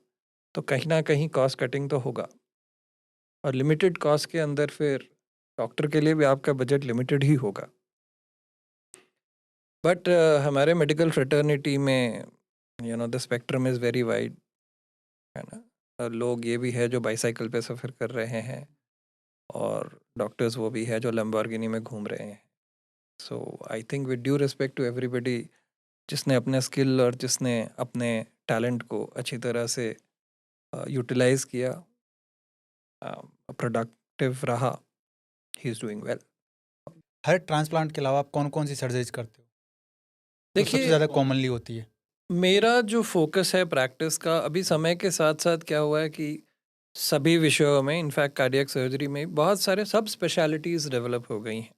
तो कहीं ना कहीं कॉस्ट कटिंग तो होगा और लिमिटेड कॉस्ट के अंदर फिर डॉक्टर के लिए भी आपका बजट लिमिटेड ही होगा। बट हमारे मेडिकल फ्रेटर्निटी में the spectrum is very wide, है ना। लोग ये भी है जो बाईसाइकिल पे सफ़र कर रहे हैं और डॉक्टर्स वो भी है जो लैम्बोर्गिनी में घूम रहे हैं। So I think with due respect to everybody, जिसने अपने स्किल और जिसने अपने टैलेंट को अच्छी तरह से यूटिलाइज किया, प्रोडक्टिव रहा, he is doing well. Her transplant के अलावा आप कौन कौन सी सर्जरीज करते हो जो सबसे देखिए, ज़्यादा कॉमनली होती है? मेरा जो फोकस है प्रैक्टिस का, अभी समय के साथ साथ क्या हुआ है कि सभी विषयों में, इनफैक्ट कार्डियक सर्जरी में बहुत सारे सब स्पेशलिटीज़ डेवलप हो गई हैं।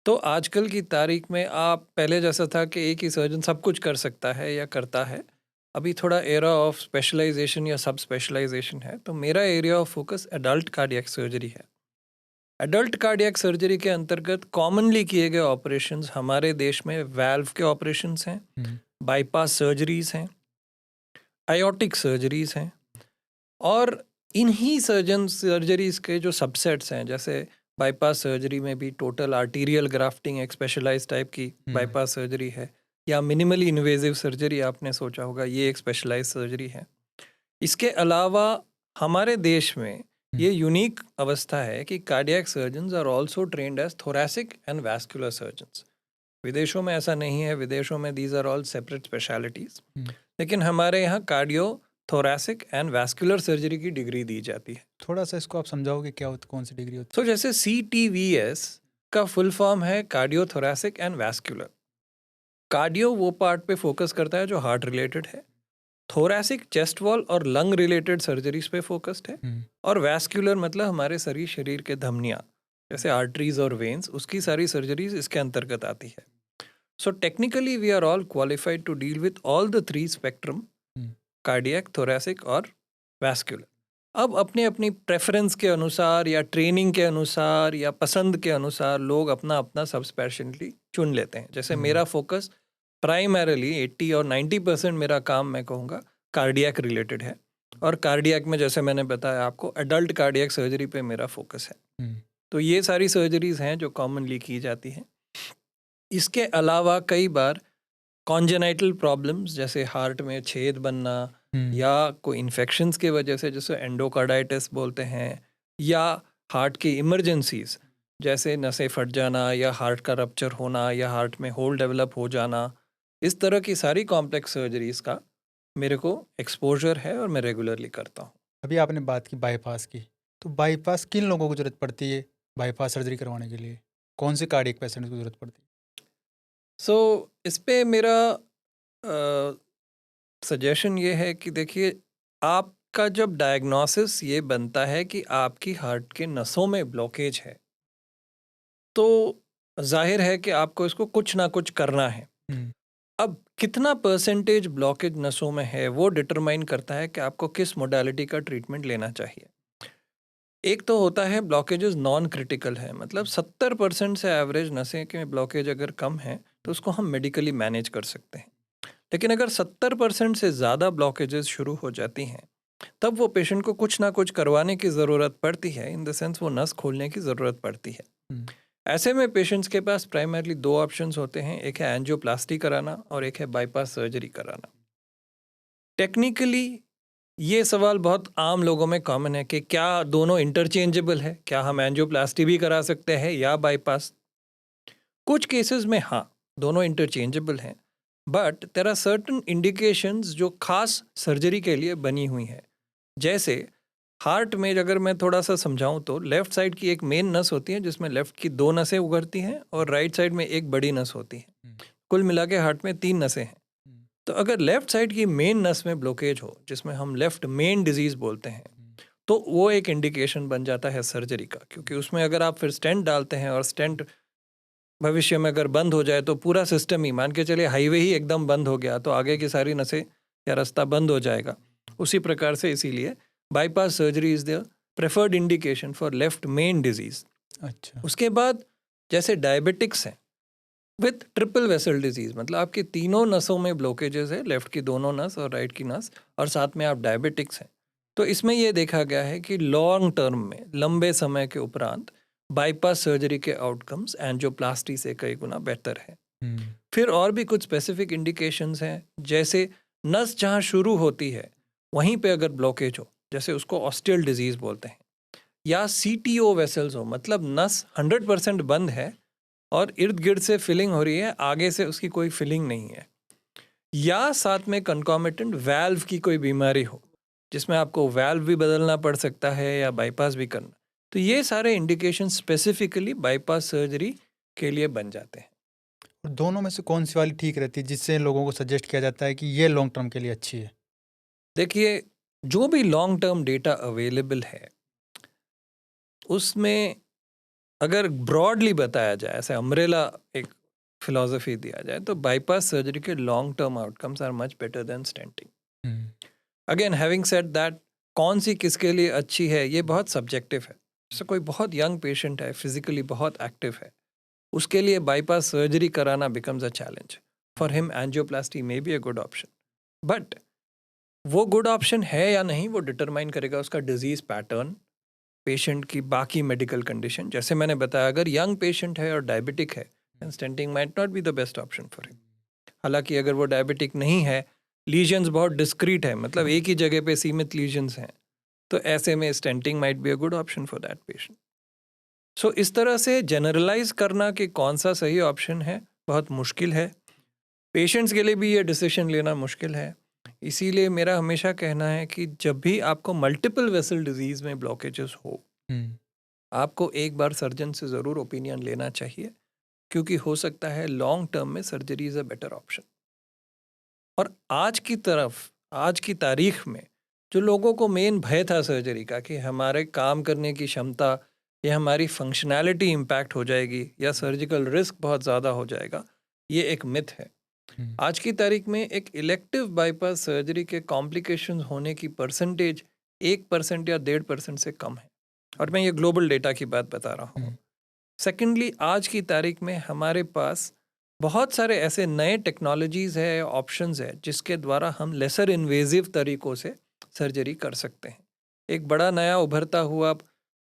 तो आजकल की तारीख में आप, पहले जैसा था कि एक ही सर्जन सब कुछ कर सकता है या करता है, अभी थोड़ा एरा ऑफ स्पेशलाइजेशन या सब स्पेशलाइजेशन है। तो मेरा area of focus adult cardiac surgery है। एडल्ट कार्डियक सर्जरी के अंतर्गत कॉमनली किए गए ऑपरेशंस हमारे देश में वाल्व के ऑपरेशंस हैं, बाईपास सर्जरीज हैं, आयोटिक सर्जरीज हैं और इन्हीं सर्जरीज के जो सबसेट्स हैं, जैसे बाईपास सर्जरी में भी टोटल आर्टीरियल ग्राफ्टिंग एक स्पेशलाइज टाइप की बाईपास सर्जरी है, या मिनिमली इन्वेजिव सर्जरी आपने सोचा होगा, ये एक स्पेशलाइज सर्जरी है। इसके अलावा हमारे देश में ये यूनिक अवस्था है कि cardiac surgeons are also trained as thoracic and vascular surgeons. विदेशों में ऐसा नहीं है, विदेशों में these are all separate specialities. लेकिन हमारे यहाँ cardio thoracic and vascular surgery की डिग्री दी जाती है। थोड़ा सा इसको आप समझाओगे क्या कौन सी डिग्री होती तो जैसे CTVS का फुल फॉर्म है cardio thoracic and vascular. Cardio वो पार्ट पे फोकस करता है जो हार्ट रिलेटेड है, थोरैसिक चेस्ट वॉल और लंग रिलेटेड सर्जरीज पे फोकस्ड है, है? और वैस्कुलर मतलब हमारे शरीर के धमनियाँ जैसे आर्टरीज और वेन्स, उसकी सारी सर्जरीज इसके अंतर्गत आती है। So technically we are all qualified to deal with all the 3 spectrum, cardiac, thoracic और वैस्कुलर। अब अपने अपनी प्रेफरेंस के अनुसार या ट्रेनिंग के अनुसार या पसंद के अनुसार लोग अपना अपना सब स्पेशलिटी चुन लेते हैं। जैसे मेरा फोकस प्राइमरीली 80 और 90% मेरा काम मैं कहूँगा कार्डियक रिलेटेड है, और कार्डियक में जैसे मैंने बताया आपको एडल्ट कार्डियक सर्जरी पे मेरा फोकस है। तो ये सारी सर्जरीज हैं जो कॉमनली की जाती हैं। इसके अलावा कई बार कॉन्जेनाइटल प्रॉब्लम्स जैसे हार्ट में छेद बनना या कोई इन्फेक्शंस की वजह से, जैसे एंडोकार्डाइटिस बोलते हैं, या हार्ट की इमरजेंसीज जैसे नसें फट जाना या हार्ट का रप्चर होना या हार्ट में होल डेवलप हो जाना, इस तरह की सारी कॉम्प्लेक्स सर्जरीज का मेरे को एक्सपोजर है और मैं रेगुलरली करता हूँ। अभी आपने बात की बाईपास की, तो बाईपास किन लोगों को जरूरत पड़ती है बाईपास सर्जरी करवाने के लिए? कौन से कार्डियक पेशेंट को जरूरत पड़ती है? सो इस पे मेरा सजेशन ये है कि देखिए, आपका जब डायग्नोसिस ये बनता है कि आपकी हार्ट के नसों में ब्लॉकेज है, तो जाहिर है कि आपको इसको कुछ ना कुछ करना है। अब कितना परसेंटेज ब्लॉकेज नसों में है वो डिटरमाइन करता है कि आपको किस मोडालिटी का ट्रीटमेंट लेना चाहिए। एक तो होता है ब्लॉकेजेस नॉन क्रिटिकल है, मतलब 70% से एवरेज नसें के ब्लॉकेज अगर कम है तो उसको हम मेडिकली मैनेज कर सकते हैं। लेकिन अगर 70% से ज़्यादा ब्लॉकेजेस शुरू हो जाती हैं, तब वो पेशेंट को कुछ ना कुछ करवाने की ज़रूरत पड़ती है, इन द सेंस वो नस खोलने की ज़रूरत पड़ती है। ऐसे में पेशेंट्स के पास प्राइमरली 2 ऑप्शंस होते हैं, एक है एंजियोप्लास्टी कराना और एक है बाईपास सर्जरी कराना। टेक्निकली ये सवाल बहुत आम लोगों में कॉमन है कि क्या दोनों इंटरचेंजेबल है, क्या हम एंजियोप्लास्टी भी करा सकते हैं या बाईपास? कुछ केसेस में हाँ, दोनों इंटरचेंजेबल हैं, but there are certain indications जो खास सर्जरी के लिए बनी हुई है। जैसे हार्ट में अगर मैं थोड़ा सा समझाऊं तो लेफ्ट साइड की एक मेन नस होती है जिसमें लेफ्ट की 2 नसें उभरती हैं और राइट साइड में एक बड़ी नस होती है। कुल मिला के हार्ट में 3 नसें हैं। तो अगर लेफ्ट साइड की मेन नस में ब्लॉकेज हो, जिसमें हम लेफ्ट मेन डिजीज बोलते हैं, तो वो एक इंडिकेशन बन जाता है सर्जरी का, क्योंकि उसमें अगर आप फिर स्टेंट डालते हैं और स्टेंट भविष्य में अगर बंद हो जाए तो पूरा सिस्टम ही, मान के चलिए हाईवे ही एकदम बंद हो गया, तो आगे की सारी नसें या रास्ता बंद हो जाएगा। उसी प्रकार से इसीलिए bypass surgery is the preferred indication for left main disease. अच्छा। उसके बाद जैसे डायबिटिक्स हैं विथ ट्रिपल वेसल डिजीज, मतलब आपकी तीनों नसों में ब्लॉकेजेस है, लेफ्ट की दोनों नस और राइट की नस, और साथ में आप डायबिटिक्स हैं, तो इसमें यह देखा गया है कि लॉन्ग टर्म में, लंबे समय के उपरांत, बाईपास सर्जरी के आउटकम्स एंजियोप्लास्टी से कई गुना बेहतर है। फिर और भी कुछ स्पेसिफिक इंडिकेशंस हैं, जैसे नस जहाँ शुरू होती है वहीं पे अगर ब्लॉकेज हो, जैसे उसको ऑस्टियल डिजीज बोलते हैं, या CTO वेसल्स हो, मतलब नस 100% बंद है और इर्द गिर्द से फिलिंग हो रही है, आगे से उसकी कोई फिलिंग नहीं है, या साथ में कंकॉमिटेंट वाल्व की कोई बीमारी हो जिसमें आपको वाल्व भी बदलना पड़ सकता है या बाईपास भी करना, तो ये सारे इंडिकेशन स्पेसिफिकली बाईपास सर्जरी के लिए बन जाते हैं। और दोनों में से कौन सी वाली ठीक रहती है जिससे लोगों को सजेस्ट किया जाता है कि ये लॉन्ग टर्म के लिए अच्छी है? देखिए, जो भी लॉन्ग टर्म डेटा अवेलेबल है उसमें अगर ब्रॉडली बताया जाए, ऐसे अम्ब्रेला एक फिलॉसफी दिया जाए, तो बाईपास सर्जरी के long term outcomes are much better than stenting. Again having said that, कौन सी किसके लिए अच्छी है ये बहुत सब्जेक्टिव है। जैसे कोई बहुत यंग पेशेंट है, फिजिकली बहुत एक्टिव है, उसके लिए बाईपास सर्जरी कराना becomes a challenge. For him angioplasty may be a good option, but वो गुड ऑप्शन है या नहीं वो डिटरमाइन करेगा उसका डिजीज पैटर्न, पेशेंट की बाकी मेडिकल कंडीशन। जैसे मैंने बताया, अगर यंग पेशेंट है और डायबिटिक है, then stenting might not be the best option for him। हालांकि अगर वो डायबिटिक नहीं है, लीजन्स बहुत डिस्क्रीट है, मतलब एक ही जगह पे सीमित लीजन्स हैं, तो ऐसे में stenting might be a good option for that patient. So इस तरह से जनरलाइज करना कि कौन सा सही ऑप्शन है बहुत मुश्किल है। पेशेंट्स के लिए भी ये डिसीजन लेना मुश्किल है। इसीलिए मेरा हमेशा कहना है कि जब भी आपको मल्टीपल वेसल डिजीज में ब्लॉकेजेस हो, आपको एक बार सर्जन से ज़रूर ओपिनियन लेना चाहिए, क्योंकि हो सकता है लॉन्ग टर्म में surgery is a better option. और आज की तारीख में जो लोगों को मेन भय था सर्जरी का कि हमारे काम करने की क्षमता या हमारी फंक्शनैलिटी इम्पैक्ट हो जाएगी या सर्जिकल रिस्क बहुत ज़्यादा हो जाएगा, ये एक मिथ है। आज की तारीख में एक इलेक्टिव बाईपास सर्जरी के कॉम्प्लिकेशंस होने की परसेंटेज 1% या 1.5% से कम है, और मैं ये ग्लोबल डेटा की बात बता रहा हूँ। सेकेंडली, आज की तारीख में हमारे पास बहुत सारे ऐसे नए टेक्नोलॉजीज़ है, ऑप्शंस है, जिसके द्वारा हम लेसर इन्वेजिव तरीक़ों से सर्जरी कर सकते हैं। एक बड़ा नया उभरता हुआ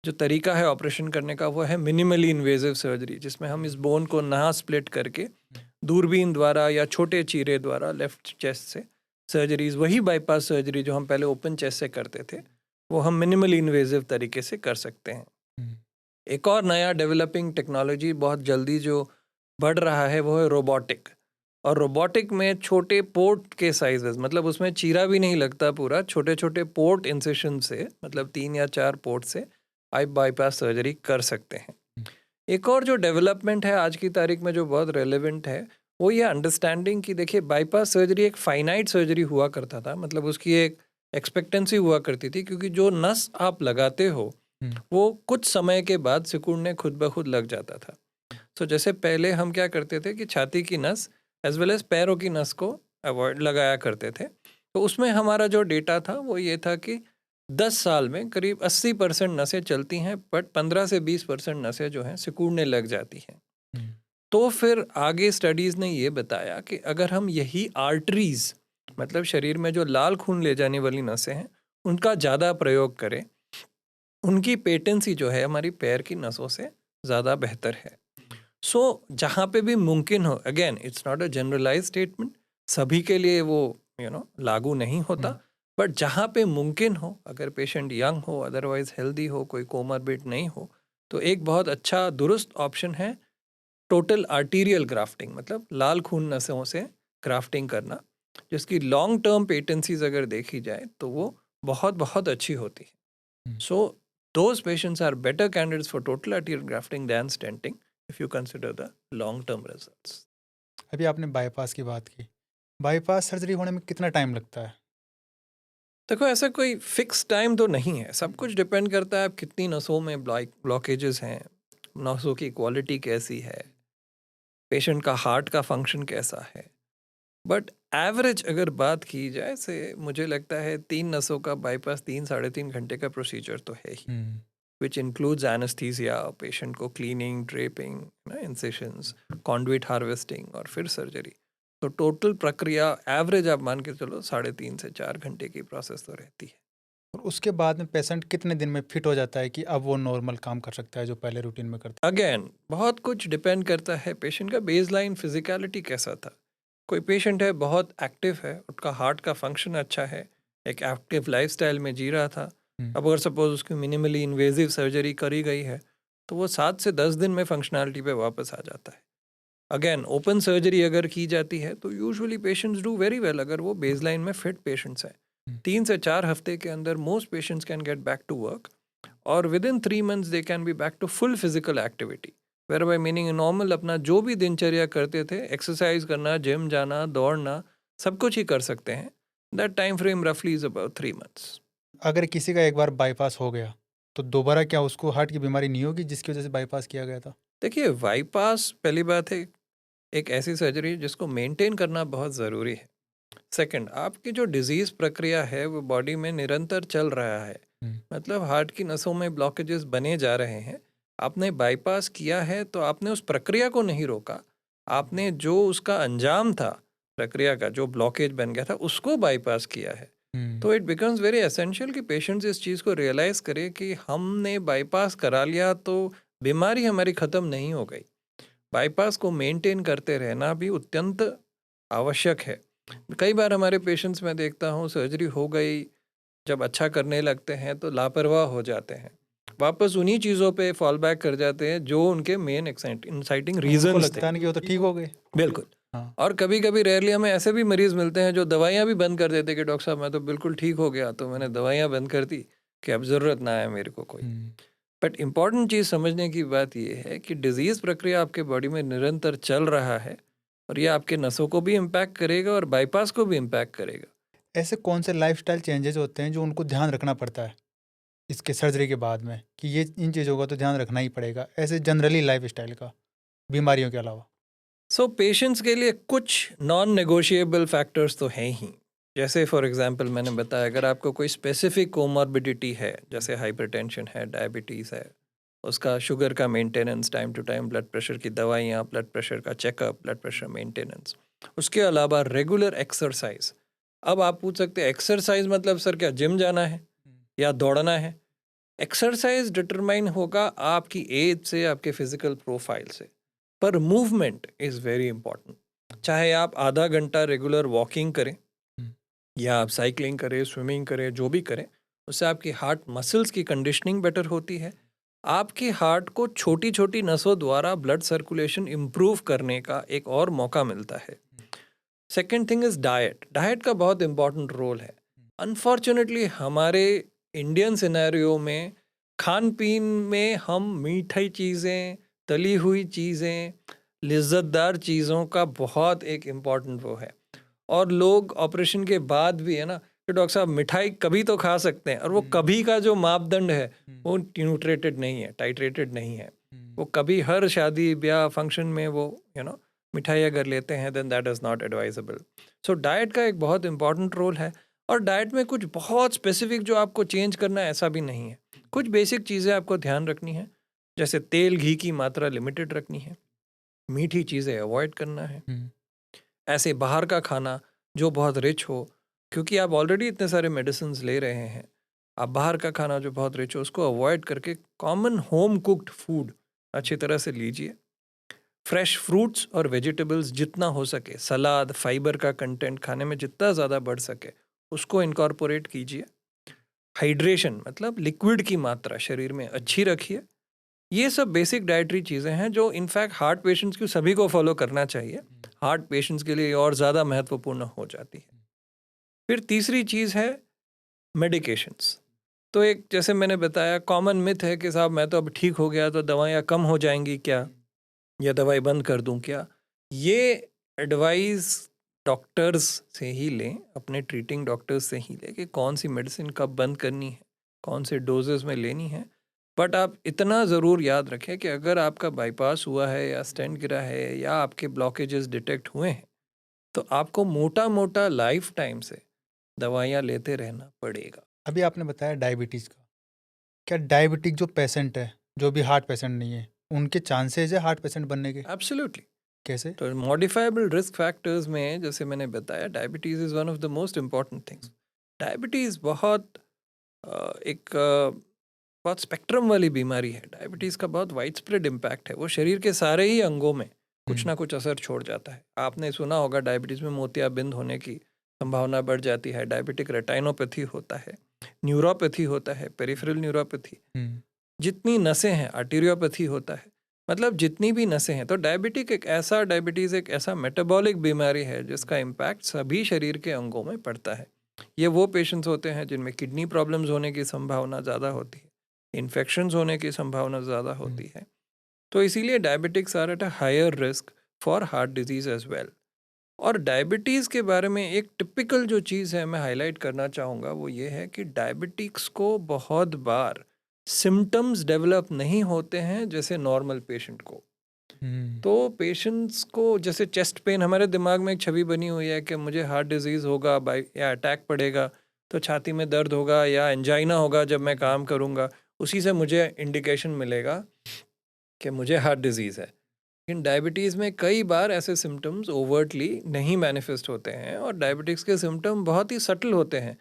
जो तरीका है ऑपरेशन करने का, वो है मिनिमली इन्वेजिव सर्जरी, जिसमें हम इस बोन को ना स्प्लिट करके दूरबीन द्वारा या छोटे चीरे द्वारा लेफ्ट चेस्ट से सर्जरीज, वही बाईपास सर्जरी जो हम पहले ओपन चेस्ट से करते थे, वो हम मिनिमली इन्वेजिव तरीके से कर सकते हैं। एक और नया डेवलपिंग टेक्नोलॉजी बहुत जल्दी जो बढ़ रहा है वो है रोबोटिक। और रोबोटिक में छोटे पोर्ट के साइजेस, मतलब उसमें चीरा भी नहीं लगता पूरा, छोटे छोटे पोर्ट इंसिशन से, मतलब 3 या 4 पोर्ट से आप बाईपास सर्जरी कर सकते हैं। एक और जो डेवलपमेंट है आज की तारीख में जो बहुत रेलेवेंट है, वो ये अंडरस्टैंडिंग कि देखिए बाईपास सर्जरी एक फाइनाइट सर्जरी हुआ करता था, मतलब उसकी एक एक्सपेक्टेंसी हुआ करती थी, क्योंकि जो नस आप लगाते हो वो कुछ समय के बाद सिकुड़ने खुद ब खुद लग जाता था। सो जैसे पहले हम क्या करते थे कि छाती की नस एज वेल एज पैरों की नस को अवॉइड लगाया करते थे, तो उसमें हमारा जो डेटा था वो ये था कि 10 साल में करीब 80% नसें चलती हैं, बट 15 से 20% नसें जो हैं सिकुड़ने लग जाती हैं। तो फिर आगे स्टडीज़ ने ये बताया कि अगर हम यही आर्टरीज, मतलब शरीर में जो लाल खून ले जाने वाली नसें हैं, उनका ज़्यादा प्रयोग करें, उनकी पेटेंसी जो है हमारी पैर की नसों से ज़्यादा बेहतर है। सो जहाँ पे भी मुमकिन हो, again it's not a generalize statement, सभी के लिए वो लागू नहीं होता, बट जहाँ पे मुमकिन हो, अगर पेशेंट यंग हो, अदरवाइज हेल्दी हो, कोई कोमॉर्बिड नहीं हो, तो एक बहुत अच्छा दुरुस्त ऑप्शन है टोटल आर्टीरियल ग्राफ्टिंग, मतलब लाल खून नसों से ग्राफ्टिंग करना, जिसकी लॉन्ग टर्म पेटेंसीज अगर देखी जाए तो वो बहुत बहुत अच्छी होती है। सो those patients are better candidates for total arterial grafting than stenting if you consider the long term results. अभी आपने बाईपास की बात की, बाईपास सर्जरी होने में कितना टाइम लगता है? देखो, ऐसा कोई फिक्स टाइम तो नहीं है, सब कुछ डिपेंड करता है आप कितनी नसों में ब्लॉकेजेस हैं, नसों की क्वालिटी कैसी है, पेशेंट का हार्ट का फंक्शन कैसा है। बट एवरेज अगर बात की जाए से मुझे लगता है 3 नसों का बाईपास 3-3.5 घंटे का प्रोसीजर तो है ही, which includes anesthesia, पेशेंट को क्लीनिंग, ड्रेपिंग, इंसिशंस, कॉन्डुइट हार्वेस्टिंग और फिर सर्जरी। तो टोटल प्रक्रिया एवरेज आप मान के चलो 3.5 से 4 घंटे की प्रोसेस तो रहती है। और उसके बाद में पेशेंट कितने दिन में फिट हो जाता है कि अब वो नॉर्मल काम कर सकता है जो पहले रूटीन में करता अगेन बहुत कुछ डिपेंड करता है पेशेंट का बेसलाइन फिजिकलिटी कैसा था। कोई पेशेंट है बहुत एक्टिव है, उसका हार्ट का फंक्शन अच्छा है, एक एक्टिव लाइफस्टाइल में जी रहा था, अब अगर सपोज उसकी मिनिमली इन्वेजिव सर्जरी करी गई है तो वो 7 से 10 दिन में फंक्शनैलिटी पे वापस आ जाता है। अगेन ओपन सर्जरी अगर की जाती है तो usually patients do very well, अगर वो बेसलाइन में फिट पेशेंट्स हैं 3 से 4 हफ्ते के अंदर most patients can get back to work, और within 3 months they can be back to full physical activity, whereby meaning normal अपना जो भी दिनचर्या करते थे, एक्सरसाइज करना, जिम जाना, दौड़ना, सब कुछ ही कर सकते हैं। दैट टाइम फ्रेम रफली इज अबाउट 3 मंथ्स। अगर किसी का एक बार बाईपास हो गया तो दोबारा क्या उसको हार्ट की बीमारी नहीं होगी जिसकी वजह से बाईपास किया गया था? देखिए, बाईपास पहली बात है एक ऐसी सर्जरी है जिसको मेंटेन करना बहुत ज़रूरी है। सेकंड, आपकी जो डिजीज़ प्रक्रिया है वो बॉडी में निरंतर चल रहा है, मतलब हार्ट की नसों में ब्लॉकेजेस बने जा रहे हैं। आपने बाईपास किया है तो आपने उस प्रक्रिया को नहीं रोका, आपने जो उसका अंजाम था, प्रक्रिया का जो ब्लॉकेज बन गया था, उसको बाईपास किया है। तो इट बिकम्स वेरी एसेंशियल कि पेशेंट्स इस चीज़ को रियलाइज़ करे कि हमने बाईपास करा लिया तो बीमारी हमारी ख़त्म नहीं हो गई। बाईपास को मेंटेन करते रहना भी अत्यंत आवश्यक है। कई बार हमारे पेशेंट्स में देखता हूँ सर्जरी हो गई, जब अच्छा करने लगते हैं तो लापरवाह हो जाते हैं, वापस उन्हीं चीज़ों पे फॉल बैक कर जाते हैं जो उनके मेन इंसाइटिंग उनको रीजंस थे। लगता है ना कि वो तो ठीक हो गए। बिल्कुल, हाँ। और कभी कभी रेयरली हमें ऐसे भी मरीज मिलते हैं जो दवाइयाँ भी बंद कर देते कि डॉक्टर साहब मैं तो बिल्कुल ठीक हो गया, तो मैंने दवाइयाँ बंद कर दी कि अब ज़रूरत ना है मेरे को कोई। हुँ। बट इम्पॉर्टेंट चीज़ समझने की बात यह है कि डिजीज़ प्रक्रिया आपके बॉडी में निरंतर चल रहा है और ये आपके नसों को भी इम्पैक्ट करेगा और बाईपास को भी इम्पैक्ट करेगा। ऐसे कौन से लाइफ़स्टाइल चेंजेज़ होते हैं जो उनको ध्यान रखना पड़ता है, इसके सर्जरी के बाद में कि ये इन चीज़ों का तो ध्यान रखना ही पड़ेगा, ऐसे जनरली लाइफ़स्टाइल का, बीमारियों के अलावा? सो पेशेंट्स के लिए कुछ नॉन नेगोशिएबल फैक्टर्स तो हैं ही। जैसे फॉर एग्जांपल मैंने बताया, अगर आपको कोई स्पेसिफिक कोमॉर्बिडिटी है, जैसे हाइपरटेंशन है, डायबिटीज़ है, उसका शुगर का maintenance, time to time blood pressure की दवाइयाँ, ब्लड प्रेशर का चेकअप, ब्लड प्रेशर मेंटेनेंस, उसके अलावा रेगुलर एक्सरसाइज। अब आप पूछ सकते हैं एक्सरसाइज मतलब सर क्या जिम जाना है या दौड़ना है? एक्सरसाइज डिटरमाइन होगा आपकी एज से, आपके फिजिकल प्रोफाइल से, पर मूवमेंट इज़ वेरी इंपॉर्टेंट। चाहे आप आधा घंटा रेगुलर वॉकिंग करें हुँ। या आप साइकिलिंग करें, स्विमिंग करें, जो भी करें, उससे आपकी हार्ट मसल्स की कंडीशनिंग बेटर होती है। आपके हार्ट को छोटी छोटी नसों द्वारा ब्लड सर्कुलेशन इम्प्रूव करने का एक और मौका मिलता है। Second thing is diet. Diet का बहुत इंपॉर्टेंट रोल है। अनफॉर्चुनेटली हमारे इंडियन सिनेरियो में खान पीन में हम मीठी चीज़ें, तली हुई चीज़ें, लिज्जतदार चीज़ों का बहुत एक इम्पॉर्टेंट वो है। और लोग ऑपरेशन के बाद भी है ना कि डॉक्टर साहब मिठाई कभी तो खा सकते हैं, और वो कभी का जो मापदंड है वो न्यूट्रेटेड नहीं है, टाइट्रेटेड नहीं है। वो कभी हर शादी ब्याह फंक्शन में वो मिठाई अगर लेते हैं, then that is not advisable. So diet का एक बहुत इंपॉर्टेंट रोल है। और डाइट में कुछ बहुत स्पेसिफिक जो आपको चेंज करना है ऐसा भी नहीं है। कुछ बेसिक चीज़ें आपको ध्यान रखनी है, जैसे तेल घी की मात्रा लिमिटेड रखनी है, मीठी चीज़ें अवॉइड करना है, हुँ। ऐसे बाहर का खाना जो बहुत रिच हो, क्योंकि आप ऑलरेडी इतने सारे मेडिसिन्स ले रहे हैं, आप बाहर का खाना जो बहुत रिच हो उसको अवॉइड करके कॉमन होम कुक्ड फूड अच्छी तरह से लीजिए। फ्रेश फ्रूट्स और वेजिटेबल्स जितना हो सके, सलाद, फाइबर का कंटेंट खाने में जितना ज़्यादा बढ़ सके उसको इनकॉर्पोरेट कीजिए। हाइड्रेशन मतलब लिक्विड की मात्रा शरीर में अच्छी रखिए। ये सब बेसिक डाइटरी चीज़ें हैं जो इनफैक्ट हार्ट पेशेंट्स की सभी को फॉलो करना चाहिए। हार्ट पेशेंट्स के लिए ये और ज़्यादा महत्वपूर्ण हो जाती है। फिर तीसरी चीज़ है मेडिकेशंस। तो एक जैसे मैंने बताया कॉमन मिथ है कि साहब मैं तो अब ठीक हो गया तो दवाइयाँ कम हो जाएंगी क्या, या दवाई बंद कर दूं क्या? ये एडवाइस डॉक्टर्स से ही लें, अपने ट्रीटिंग डॉक्टर्स से ही लें कि कौन सी मेडिसिन कब बंद करनी है, कौन से डोजेस में लेनी है। बट आप इतना ज़रूर याद रखें कि अगर आपका बाईपास हुआ है या स्टेंट गिरा है या आपके ब्लॉकेजेस डिटेक्ट हुए हैं, तो आपको मोटा मोटा लाइफ टाइम से दवाइयाँ लेते रहना पड़ेगा। अभी आपने बताया डायबिटीज़ का। क्या डायबिटिक जो पेशेंट है, जो भी हार्ट पेशेंट नहीं है, उनके चांसेज़ है हार्ट पेशेंट बनने के? एब्सोल्युटली। कैसे? तो मॉडिफाइबल रिस्क फैक्टर्स में जैसे मैंने बताया, diabetes is one of the most important things. Diabetes बहुत एक बहुत स्पेक्ट्रम वाली बीमारी है। डायबिटीज़ का बहुत वाइड स्प्रेड इम्पैक्ट है, वो शरीर के सारे ही अंगों में कुछ हुँ। ना कुछ असर छोड़ जाता है। आपने सुना होगा डायबिटीज़ में मोतियाबिंद होने की संभावना बढ़ जाती है, डायबिटिक रेटाइनोपैथी होता है, न्यूरोपैथी होता है, पेरिफेरल न्यूरोपैथी, हुँ। जितनी नसें हैं आर्टेरियोपैथी होता है। मतलब जितनी भी नसें हैं, तो डायबिटीज़ एक ऐसा मेटाबॉलिक बीमारी है जिसका इम्पैक्ट सभी शरीर के अंगों में पड़ता है। ये वो पेशेंट्स होते हैं जिनमें किडनी प्रॉब्लम्स होने की संभावना ज़्यादा होती है, इन्फेक्शंस होने की संभावना ज़्यादा हुँ। होती है। तो इसीलिए diabetics are at a higher risk for heart disease as well. और डायबिटीज़ के बारे में एक टिपिकल जो चीज़ है मैं हाईलाइट करना चाहूँगा वो ये है कि डायबिटिक्स को बहुत बार सिम्टम्स डेवलप नहीं होते हैं जैसे नॉर्मल पेशेंट को। हुँ। तो पेशेंट्स को जैसे चेस्ट पेन, हमारे दिमाग में एक छवि बनी हुई है कि मुझे हार्ट डिजीज़ होगा बाई या अटैक पड़ेगा तो छाती में दर्द होगा या एंजाइना होगा जब मैं काम करूँगा, उसी से मुझे इंडिकेशन मिलेगा कि मुझे हार्ट डिजीज़ है। लेकिन डायबिटीज़ में कई बार ऐसे सिम्टम्स ओवर्टली नहीं मैनिफेस्ट होते हैं और डायबिटिक्स के सिम्टम बहुत ही सटल होते हैं।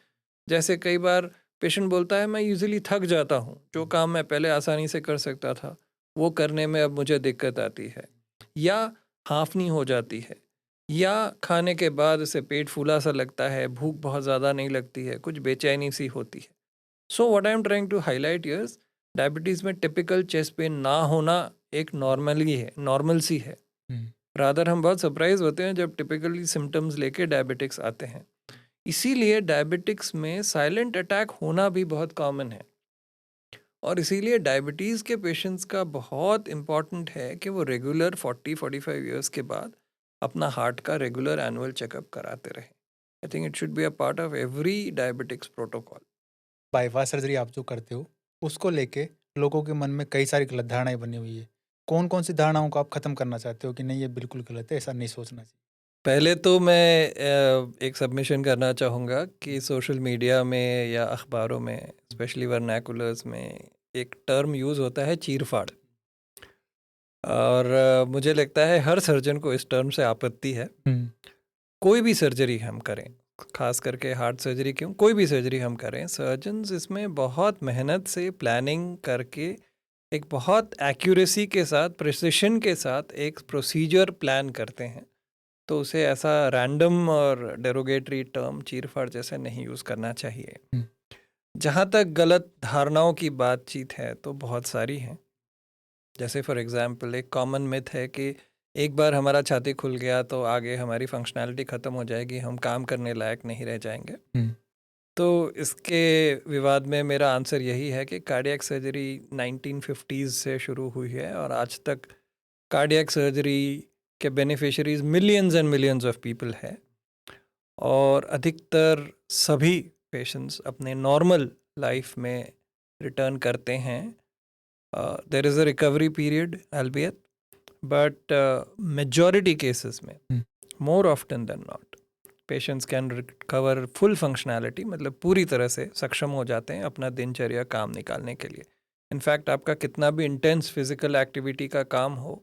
जैसे कई बार पेशेंट बोलता है मैं यूजुअली थक जाता हूँ, जो काम मैं पहले आसानी से कर सकता था वो करने में अब मुझे दिक्कत आती है, या हांफनी हो जाती है, या खाने के बाद उसे पेट फूला सा लगता है, भूख बहुत ज़्यादा नहीं लगती है, कुछ बेचैनी सी होती है। So what I am trying to highlight here, diabetes में टिपिकल चेस्ट पेन ना होना एक नॉर्मल सी है। हुँ। रादर हम बहुत सरप्राइज होते हैं जब टिपिकली सिम्टम्स लेके डायबिटिक्स आते हैं। इसीलिए डायबिटिक्स में साइलेंट अटैक होना भी बहुत कॉमन है, और इसीलिए डायबिटीज़ के पेशेंट्स का बहुत इम्पॉर्टेंट है कि वो रेगुलर 40-45 ईयर्स के बाद अपना हार्ट का रेगुलर एनुअल चेकअप कराते रहें। I think it should be a part of every diabetics protocol. Bypass surgery आप जो करते हो उसको लेके लोगों के मन में कई सारी गलत धारणाएं बनी हुई है। कौन कौन सी धारणाओं को आप खत्म करना चाहते हो कि नहीं ये बिल्कुल गलत है, ऐसा नहीं सोचना चाहिए? पहले तो मैं एक सबमिशन करना चाहूँगा कि सोशल मीडिया में या अखबारों में, स्पेशली वर्नैकुलर्स में, एक टर्म यूज़ होता है चीर-फाड़, और मुझे लगता है हर सर्जन को इस टर्म से आपत्ति है। कोई भी सर्जरी हम करें, खास करके हार्ट सर्जरी क्यों, कोई भी सर्जरी हम करें, सर्जन्स इसमें बहुत मेहनत से प्लानिंग करके एक बहुत एक्यूरेसी के साथ, प्रिसिशन के साथ एक प्रोसीजर प्लान करते हैं। तो उसे ऐसा रैंडम और डेरोगेटरी टर्म चीर-फाड़ जैसे नहीं यूज़ करना चाहिए। जहाँ तक गलत धारणाओं की बातचीत है तो बहुत सारी हैं। जैसे फॉर एग्जांपल एक कॉमन मिथ है कि एक बार हमारा छाती खुल गया तो आगे हमारी फंक्शनैलिटी ख़त्म हो जाएगी, हम काम करने लायक नहीं रह जाएंगे। तो इसके विवाद में मेरा आंसर यही है कि कार्डियक सर्जरी 1950s से शुरू हुई है, और आज तक कार्डियक सर्जरी के beneficiaries millions and millions of people है, और अधिकतर सभी पेशेंट्स अपने नॉर्मल लाइफ में रिटर्न करते हैं। There is a recovery period albeit, but majority cases में more often than not patients can recover full functionality, मतलब पूरी तरह से सक्षम हो जाते हैं अपना दिनचर्या काम निकालने के लिए। इनफैक्ट आपका कितना भी इंटेंस फिजिकल एक्टिविटी का काम हो,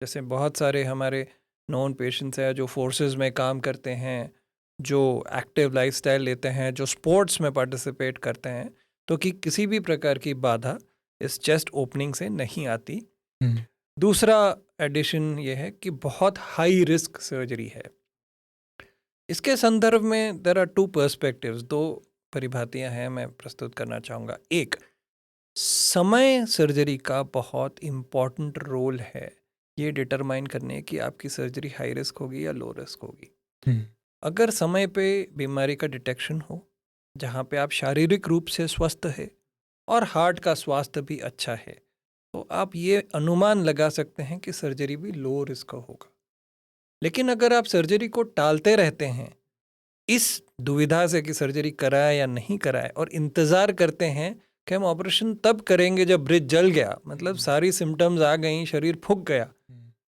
जैसे बहुत सारे हमारे नॉन पेशेंट्स हैं जो फोर्सेस में काम करते हैं, जो एक्टिव लाइफस्टाइल लेते हैं, जो स्पोर्ट्स में पार्टिसिपेट करते हैं, तो कि किसी भी प्रकार की बाधा इस चेस्ट ओपनिंग से नहीं आती। दूसरा एडिशन ये है कि बहुत हाई रिस्क सर्जरी है। इसके संदर्भ में देयर आर टू पर्सपेक्टिव्स, दो परिभातियां हैं मैं प्रस्तुत करना चाहूँगा। एक, समय सर्जरी का बहुत इम्पॉर्टेंट रोल है ये डिटरमाइन करने कि आपकी सर्जरी हाई रिस्क होगी या लो रिस्क होगी। अगर समय पे बीमारी का डिटेक्शन हो, जहाँ पे आप शारीरिक रूप से स्वस्थ है और हार्ट का स्वास्थ्य भी अच्छा है, तो आप ये अनुमान लगा सकते हैं कि सर्जरी भी लो रिस्क होगा। लेकिन अगर आप सर्जरी को टालते रहते हैं इस दुविधा से कि सर्जरी कराए या नहीं कराए, और इंतज़ार करते हैं कि हम ऑपरेशन तब करेंगे जब ब्रिज जल गया, मतलब सारी सिम्टम्स आ गई, शरीर फूक गया,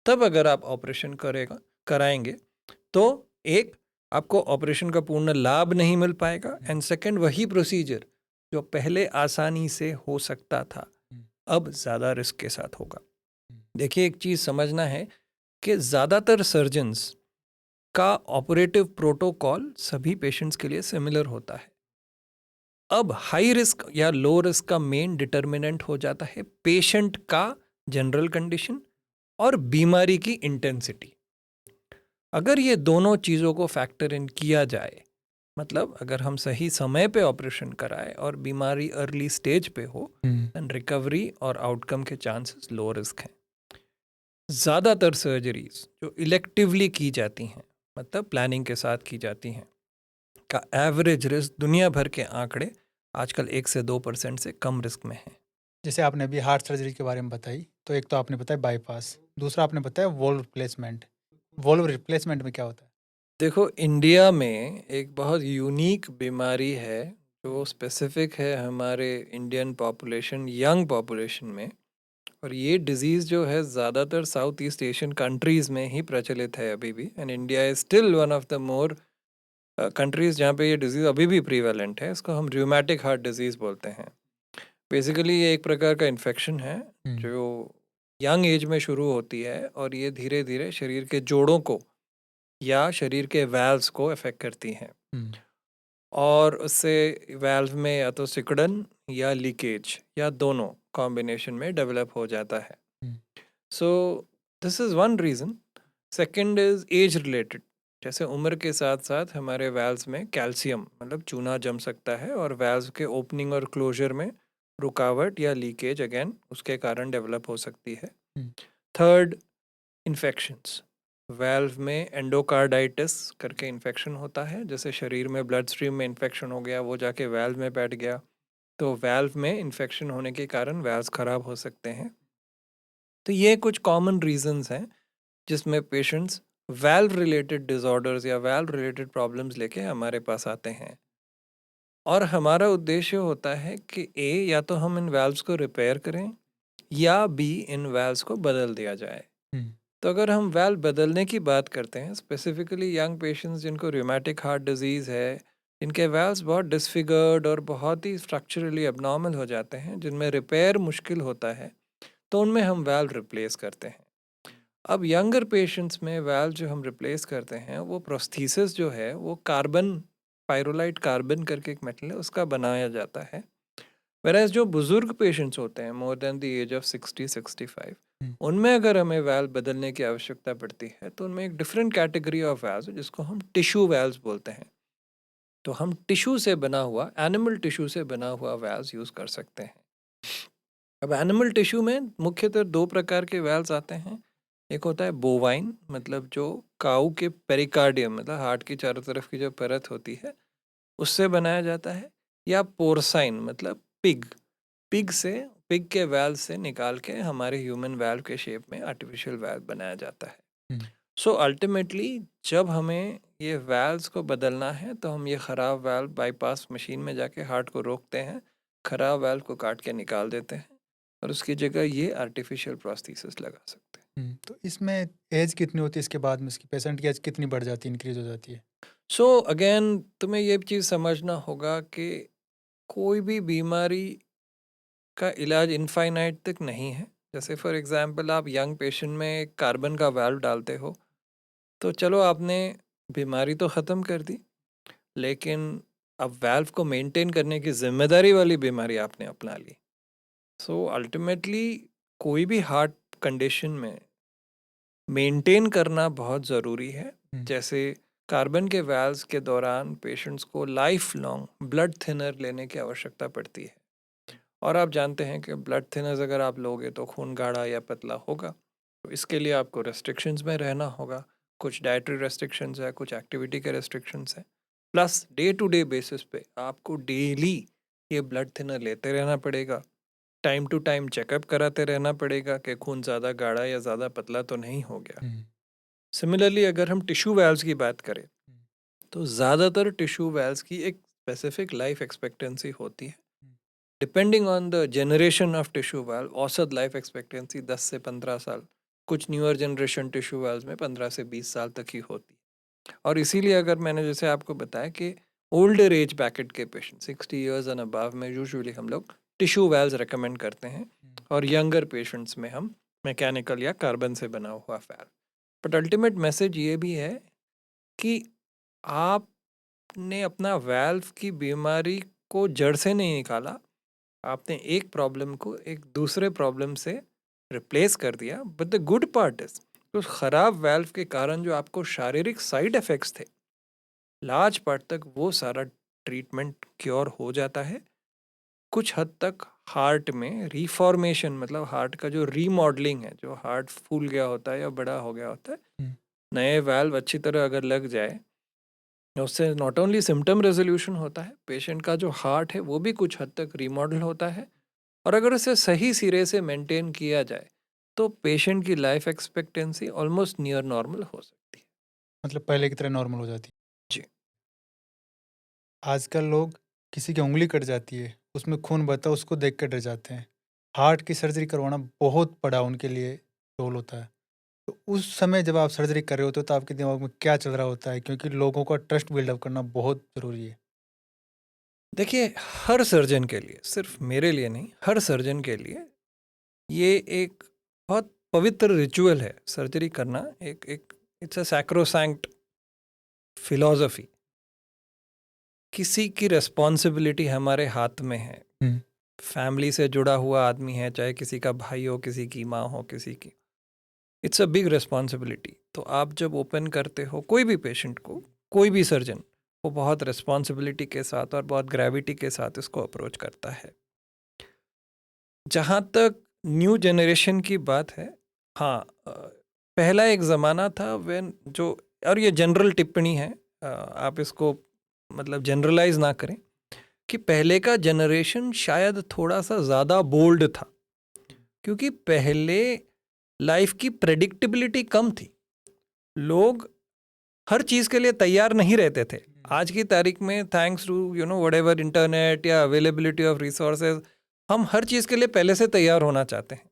तब अगर आप ऑपरेशन कराएंगे तो एक, आपको ऑपरेशन का पूर्ण लाभ नहीं मिल पाएगा, एंड सेकंड, वही प्रोसीजर जो पहले आसानी से हो सकता था अब ज़्यादा रिस्क के साथ होगा। देखिए, एक चीज़ समझना है कि ज़्यादातर सर्जन्स का ऑपरेटिव प्रोटोकॉल सभी पेशेंट्स के लिए सिमिलर होता है। अब हाई रिस्क या लो रिस्क का मेन डिटर्मिनेंट हो जाता है पेशेंट का जनरल कंडीशन और बीमारी की इंटेंसिटी। अगर ये दोनों चीज़ों को फैक्टर इन किया जाए, मतलब अगर हम सही समय पे ऑपरेशन कराए और बीमारी अर्ली स्टेज पे हो, देन रिकवरी और आउटकम के चांसेस लो रिस्क हैं। ज़्यादातर सर्जरीज जो इलेक्टिवली की जाती हैं, मतलब प्लानिंग के साथ की जाती हैं, का एवरेज रिस्क दुनिया भर के आंकड़े आजकल 1 से 2% से कम रिस्क में है। जैसे आपने अभी हार्ट सर्जरी के बारे में बताई, तो एक तो आपने बताया बाईपास, दूसरा आपने बताया वॉल्व रिप्लेसमेंट। वॉल्व रिप्लेसमेंट में क्या होता है? देखो, इंडिया में एक बहुत यूनिक बीमारी है जो स्पेसिफिक है हमारे इंडियन पॉपुलेशन, यंग पॉपुलेशन में, और ये डिज़ीज़ जो है ज़्यादातर साउथ ईस्ट एशियन कंट्रीज़ में ही प्रचलित है अभी भी, and India is still one of the more countries जहाँ पे ये डिज़ीज़ अभी भी प्रीवेलेंट है। इसको हम रूमेटिक हार्ट डिज़ीज़ बोलते हैं। बेसिकली ये एक प्रकार का इन्फेक्शन है जो यंग एज में शुरू होती है, और ये धीरे धीरे शरीर के जोड़ों को या शरीर के वाल्व्स को अफेक्ट करती हैं, और उससे वाल्व में या तो सिकुड़न या लीकेज या दोनों कॉम्बिनेशन में डेवलप हो जाता है। So this is one reason. Second is age related. जैसे उम्र के साथ साथ हमारे वाल्व्स में कैल्शियम, मतलब चूना, जम सकता है, और वाल्व्स के ओपनिंग और क्लोजर में रुकावट या लीकेज अगेन उसके कारण डेवलप हो सकती है। Third, infections. वैल्व में एंडोकार्डाइटिस करके इन्फेक्शन होता है, जैसे शरीर में ब्लड स्ट्रीम में इन्फेक्शन हो गया, वो जाके वैल्व में बैठ गया, तो वैल्व में इन्फेक्शन होने के कारण वैल्व्स ख़राब हो सकते हैं। तो ये कुछ कॉमन रीजंस हैं जिसमें पेशेंट्स वैल्व रिलेटेड डिसऑर्डर्स या वैल्व रिलेटेड प्रॉब्लम्स लेके हमारे पास आते हैं। और हमारा उद्देश्य होता है कि ए, या तो हम इन वैल्व्स को रिपेयर करें, या बी, इन वैल्व्स को बदल दिया जाए। हम्म, तो अगर हम वैल्व बदलने की बात करते हैं, स्पेसिफिकली यंग पेशेंट्स जिनको रूमेटिक हार्ट डिजीज़ है, जिनके वैल्व्स बहुत डिसफिगर्ड और बहुत ही स्ट्रक्चरली एबनॉर्मल हो जाते हैं, जिनमें रिपेयर मुश्किल होता है, तो उनमें हम वैल्व रिप्लेस करते हैं। अब यंगर पेशेंट्स में वैल्व जो हम रिप्लेस करते हैं, वो प्रोस्थीसिस जो है वो कार्बन, पायरोलाइट कार्बन करके एक मेटल है, उसका बनाया जाता है। वेराज जो बुजुर्ग पेशेंट्स होते हैं more than the age of 60-65, hmm, उनमें अगर हमें वैल्व बदलने की आवश्यकता पड़ती है, तो उनमें एक डिफरेंट कैटेगरी ऑफ वैल्व जिसको हम टिश्यू वैल्व्स बोलते हैं। तो हम टिश्यू से बना हुआ, एनिमल टिश्यू से बना हुआ वैल्व्स यूज़ कर सकते हैं। अब एनिमल टिश्यू में मुख्यतः दो प्रकार के वैल्व्स आते हैं। एक होता है बोवाइन, मतलब जो काऊ के पेरिकार्डियम, मतलब हार्ट की चारों तरफ की जो परत होती है, उससे बनाया जाता है। या पोर्साइन, मतलब पिग, पिग के वैल्व से निकाल के हमारे ह्यूमन वैल्व के शेप में आर्टिफिशियल वैल्व बनाया जाता है। हम्म, सो अल्टीमेटली जब हमें ये वैल्व्स को बदलना है, तो हम ये ख़राब वैल्व बाईपास मशीन में जाके हार्ट को रोकते हैं, ख़राब वैल्व को काट के निकाल देते हैं, और उसकी जगह ये आर्टिफिशियल प्रोस्थेसिस लगा सकते हैं। तो इसमें एज कितनी होती है, इसके बाद में इसकी पेशेंट की एज कितनी बढ़ जाती है, इंक्रीज हो जाती है? सो अगेन तुम्हें ये चीज़ समझना होगा कि कोई भी बीमारी का इलाज इनफाइनाइट तक नहीं है। जैसे फॉर एग्जांपल आप यंग पेशेंट में कार्बन का वाल्व डालते हो, तो चलो आपने बीमारी तो ख़त्म कर दी, लेकिन अब वाल्व को मेंटेन करने की जिम्मेदारी वाली बीमारी आपने अपना ली। सो अल्टीमेटली कोई भी हार्ट कंडीशन में मेंटेन करना बहुत ज़रूरी है। हम्म, जैसे कार्बन के वाल्व्स के दौरान पेशेंट्स को लाइफ लॉन्ग ब्लड थिनर लेने की आवश्यकता पड़ती है। और आप जानते हैं कि ब्लड थिनर्स अगर आप लोगे तो खून गाढ़ा या पतला होगा, तो इसके लिए आपको रेस्ट्रिक्शंस में रहना होगा। कुछ डाइटरी रेस्ट्रिक्शंस है, कुछ एक्टिविटी के रेस्ट्रिक्शंस हैं, plus day to day basis पे आपको डेली ये ब्लड थिनर लेते रहना पड़ेगा। टाइम टू टाइम चेकअप कराते रहना पड़ेगा कि खून ज़्यादा गाढ़ा या ज़्यादा पतला तो नहीं हो गया। हम्म, सिमिलरली अगर हम टिश्यू वैल्व्स की बात करें, हम्म, तो ज़्यादातर टिश्यू वैल्व्स की एक स्पेसिफिक लाइफ एक्सपेक्टेंसी होती है। Depending on the generation of tissue valve, औसत लाइफ एक्सपेक्टेंसी 10 से 15 साल, कुछ न्यूअर जनरेशन टिश्यू वाल्व में 15 से 20 साल तक ही होती है। और इसीलिए अगर मैंने जैसे आपको बताया कि ओल्डर एज ब्रैकेट के पेशेंट 60 इयर्स एंड अबव में यूजुअली हम लोग टिश्यू वाल्व रेकमेंड करते हैं, और यंगर पेशेंट्स में हम मैकेनिकल या कार्बन से बना हुआ वाल्व। बट अल्टीमेट मैसेज ये भी है कि आपने अपना वाल्व की बीमारी को जड़ से नहीं निकाला, आपने एक प्रॉब्लम को एक दूसरे प्रॉब्लम से रिप्लेस कर दिया। But the good part is, उस खराब वाल्व के कारण जो आपको शारीरिक साइड इफेक्ट्स थे, लार्ज पार्ट तक वो सारा ट्रीटमेंट क्योर हो जाता है। कुछ हद तक हार्ट में रिफॉर्मेशन, मतलब हार्ट का जो रीमॉडलिंग है, जो हार्ट फूल गया होता है या बड़ा हो गया होता है, हम्म, नए वाल्व अच्छी तरह अगर लग जाए, उससे नॉट ओनली सिम्टम रेजोल्यूशन होता है, पेशेंट का जो हार्ट है वो भी कुछ हद तक रीमॉडल होता है। और अगर उसे सही सिरे से मेंटेन किया जाए, तो पेशेंट की life expectancy almost near normal हो सकती है। मतलब पहले की तरह नॉर्मल हो जाती जी। है। आजकल लोग किसी की उंगली कट जाती है, उसमें खून बहता है, उसको देख कर डर जाते हैं। हार्ट की सर्जरी करवाना बहुत बड़ा उनके लिए रोल होता है। तो उस समय जब आप सर्जरी कर रहे होते हो, तो आपके दिमाग में क्या चल रहा होता है, क्योंकि लोगों का ट्रस्ट बिल्डअप करना बहुत ज़रूरी है। देखिए, हर सर्जन के लिए, सिर्फ मेरे लिए नहीं, हर सर्जन के लिए ये एक बहुत पवित्र रिचुअल है सर्जरी करना। एक एक इट्स अ सैक्रोसैंक्ट फिलॉसफी। किसी की रिस्पॉन्सिबिलिटी हमारे हाथ में है। हम्म, फैमिली से जुड़ा हुआ आदमी है, चाहे किसी का भाई हो, किसी की माँ हो, किसी की, इट्स अ बिग रिस्पॉन्सिबिलिटी। तो आप जब ओपन करते हो कोई भी पेशेंट को, कोई भी सर्जन, वो बहुत रिस्पॉन्सिबिलिटी के साथ और बहुत ग्रेविटी के साथ इसको अप्रोच करता है। जहाँ तक न्यू जनरेशन की बात है, हाँ, पहला एक ज़माना था व्हेन जो, और ये जनरल टिप्पणी है, आप इसको मतलब जनरलाइज ना करें, कि पहले का जनरेशन शायद थोड़ा सा ज़्यादा बोल्ड था, क्योंकि पहले लाइफ की प्रेडिक्टेबिलिटी कम थी। लोग हर चीज़ के लिए तैयार नहीं रहते थे। आज की तारीख में थैंक्स टू व्हाटएवर इंटरनेट या अवेलेबिलिटी ऑफ रिसोर्सेज, हम हर चीज़ के लिए पहले से तैयार होना चाहते हैं।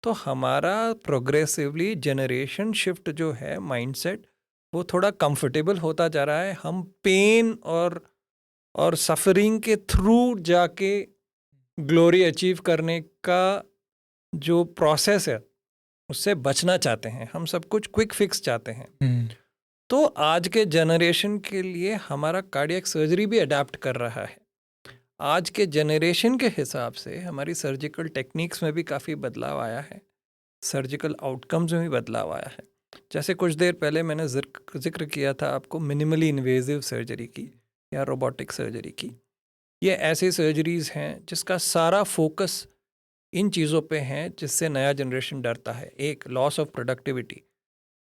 तो हमारा प्रोग्रेसिवली जनरेशन शिफ्ट जो है माइंडसेट, वो थोड़ा कंफर्टेबल होता जा रहा है। हम पेन और सफरिंग के थ्रू जाके ग्लोरी अचीव करने का जो प्रोसेस है उससे बचना चाहते हैं। हम सब कुछ क्विक फिक्स चाहते हैं। तो आज के जनरेशन के लिए हमारा कार्डियक सर्जरी भी अडेप्ट कर रहा है। आज के जनरेशन के हिसाब से हमारी सर्जिकल टेक्निक्स में भी काफ़ी बदलाव आया है, सर्जिकल आउटकम्स में भी बदलाव आया है। जैसे कुछ देर पहले मैंने जिक्र किया था आपको मिनिमली इन्वेजिव सर्जरी की या रोबोटिक सर्जरी की। ये ऐसी सर्जरीज़ हैं जिसका सारा फोकस इन चीज़ों पे है जिससे नया जनरेशन डरता है। एक, लॉस ऑफ प्रोडक्टिविटी।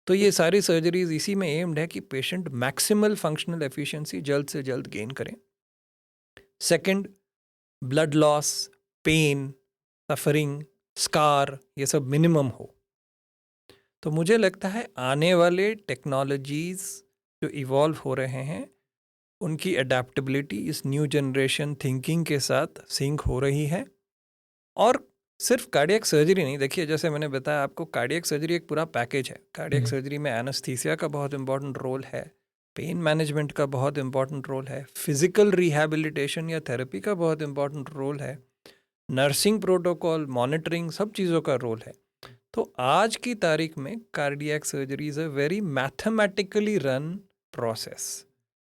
तो ये सारी सर्जरीज इसी में एम्ड है कि पेशेंट मैक्सिमल फंक्शनल एफिशिएंसी जल्द से जल्द गेन करें। Second, blood loss, pain, suffering, scar, ये सब मिनिमम हो। तो मुझे लगता है आने वाले टेक्नोलॉजीज़ जो इवॉल्व हो रहे हैं उनकी अडेप्टेबिलिटी इस न्यू जनरेशन थिंकिंग के साथ सिंक हो रही है। और सिर्फ कार्डियक सर्जरी नहीं, देखिए जैसे मैंने बताया आपको, कार्डियक सर्जरी एक पूरा पैकेज है। कार्डियक सर्जरी में एनेस्थीसिया का बहुत इंपॉर्टेंट रोल है, पेन मैनेजमेंट का बहुत इंपॉर्टेंट रोल है, फिजिकल रिहैबिलिटेशन या थेरेपी का बहुत इंपॉर्टेंट रोल है, नर्सिंग प्रोटोकॉल, मॉनिटरिंग, सब चीज़ों का रोल है। तो आज की तारीख में cardiac surgery is a very mathematically run process.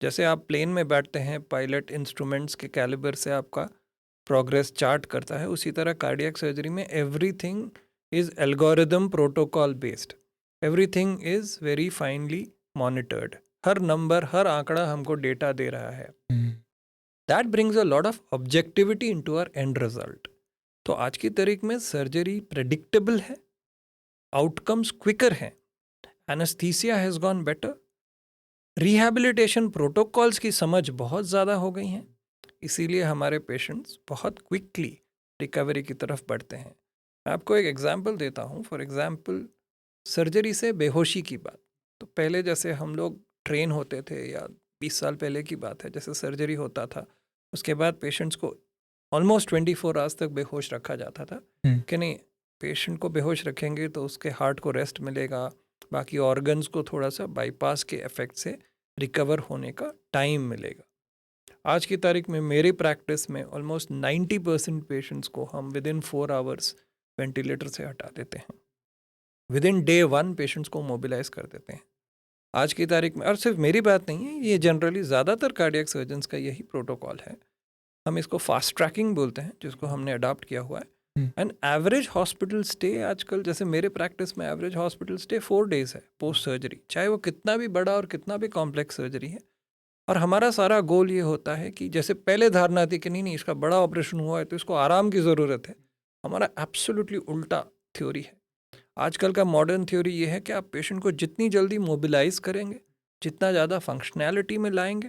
जैसे आप प्लेन में बैठते हैं, पायलट इंस्ट्रूमेंट्स के कैलिबर से आपका प्रोग्रेस चार्ट करता है, उसी तरह कार्डियक सर्जरी में everything is algorithm protocol based, everything is very finely monitored. हर नंबर, हर आंकड़ा हमको डेटा दे रहा है। That brings a lot of objectivity into our end result. तो आज की तारीख में सर्जरी प्रेडिक्टेबल है, आउटकम्स क्विकर हैं, anaesthesia has gone better, rehabilitation protocols की समझ बहुत ज़्यादा हो गई हैं, इसीलिए हमारे पेशेंट्स बहुत क्विकली रिकवरी की तरफ बढ़ते हैं। मैं आपको एक एग्जांपल देता हूँ। फॉर एग्जांपल, सर्जरी से बेहोशी की बात। तो पहले जैसे हम लोग ट्रेन होते थे, या 20 साल पहले की बात है, जैसे सर्जरी होता था उसके बाद पेशेंट्स को ऑलमोस्ट 24 आवर्स तक बेहोश रखा जाता था कि नहीं, पेशेंट को बेहोश रखेंगे तो उसके हार्ट को रेस्ट मिलेगा, बाकी ऑर्गन्स को थोड़ा सा बाईपास के इफेक्ट से रिकवर होने का टाइम मिलेगा। आज की तारीख में मेरी प्रैक्टिस में ऑलमोस्ट 90% पेशेंट्स को हम विद इन 4 आवर्स वेंटिलेटर से हटा देते हैं, विद इन डे 1 पेशेंट्स को मोबिलाइज कर देते हैं आज की तारीख में। और सिर्फ मेरी बात नहीं है, ये जनरली ज़्यादातर कार्डियक सर्जन्स का यही प्रोटोकॉल है। हम इसको फास्ट ट्रैकिंग बोलते हैं, जिसको हमने अडॉप्ट किया हुआ है। एंड एवरेज हॉस्पिटल स्टे आजकल, जैसे मेरे प्रैक्टिस में एवरेज हॉस्पिटल स्टे 4 डेज है पोस्ट सर्जरी, चाहे वो कितना भी बड़ा और कितना भी कॉम्प्लेक्स सर्जरी है। और हमारा सारा गोल ये होता है कि जैसे पहले धारणा थी कि नहीं इसका बड़ा ऑपरेशन हुआ है तो इसको आराम की ज़रूरत है, हमारा एब्सोल्युटली उल्टा थ्योरी है। आजकल का मॉडर्न थ्योरी ये है कि आप पेशेंट को जितनी जल्दी मोबिलाइज करेंगे, जितना ज़्यादा फंक्शनैलिटी में लाएंगे,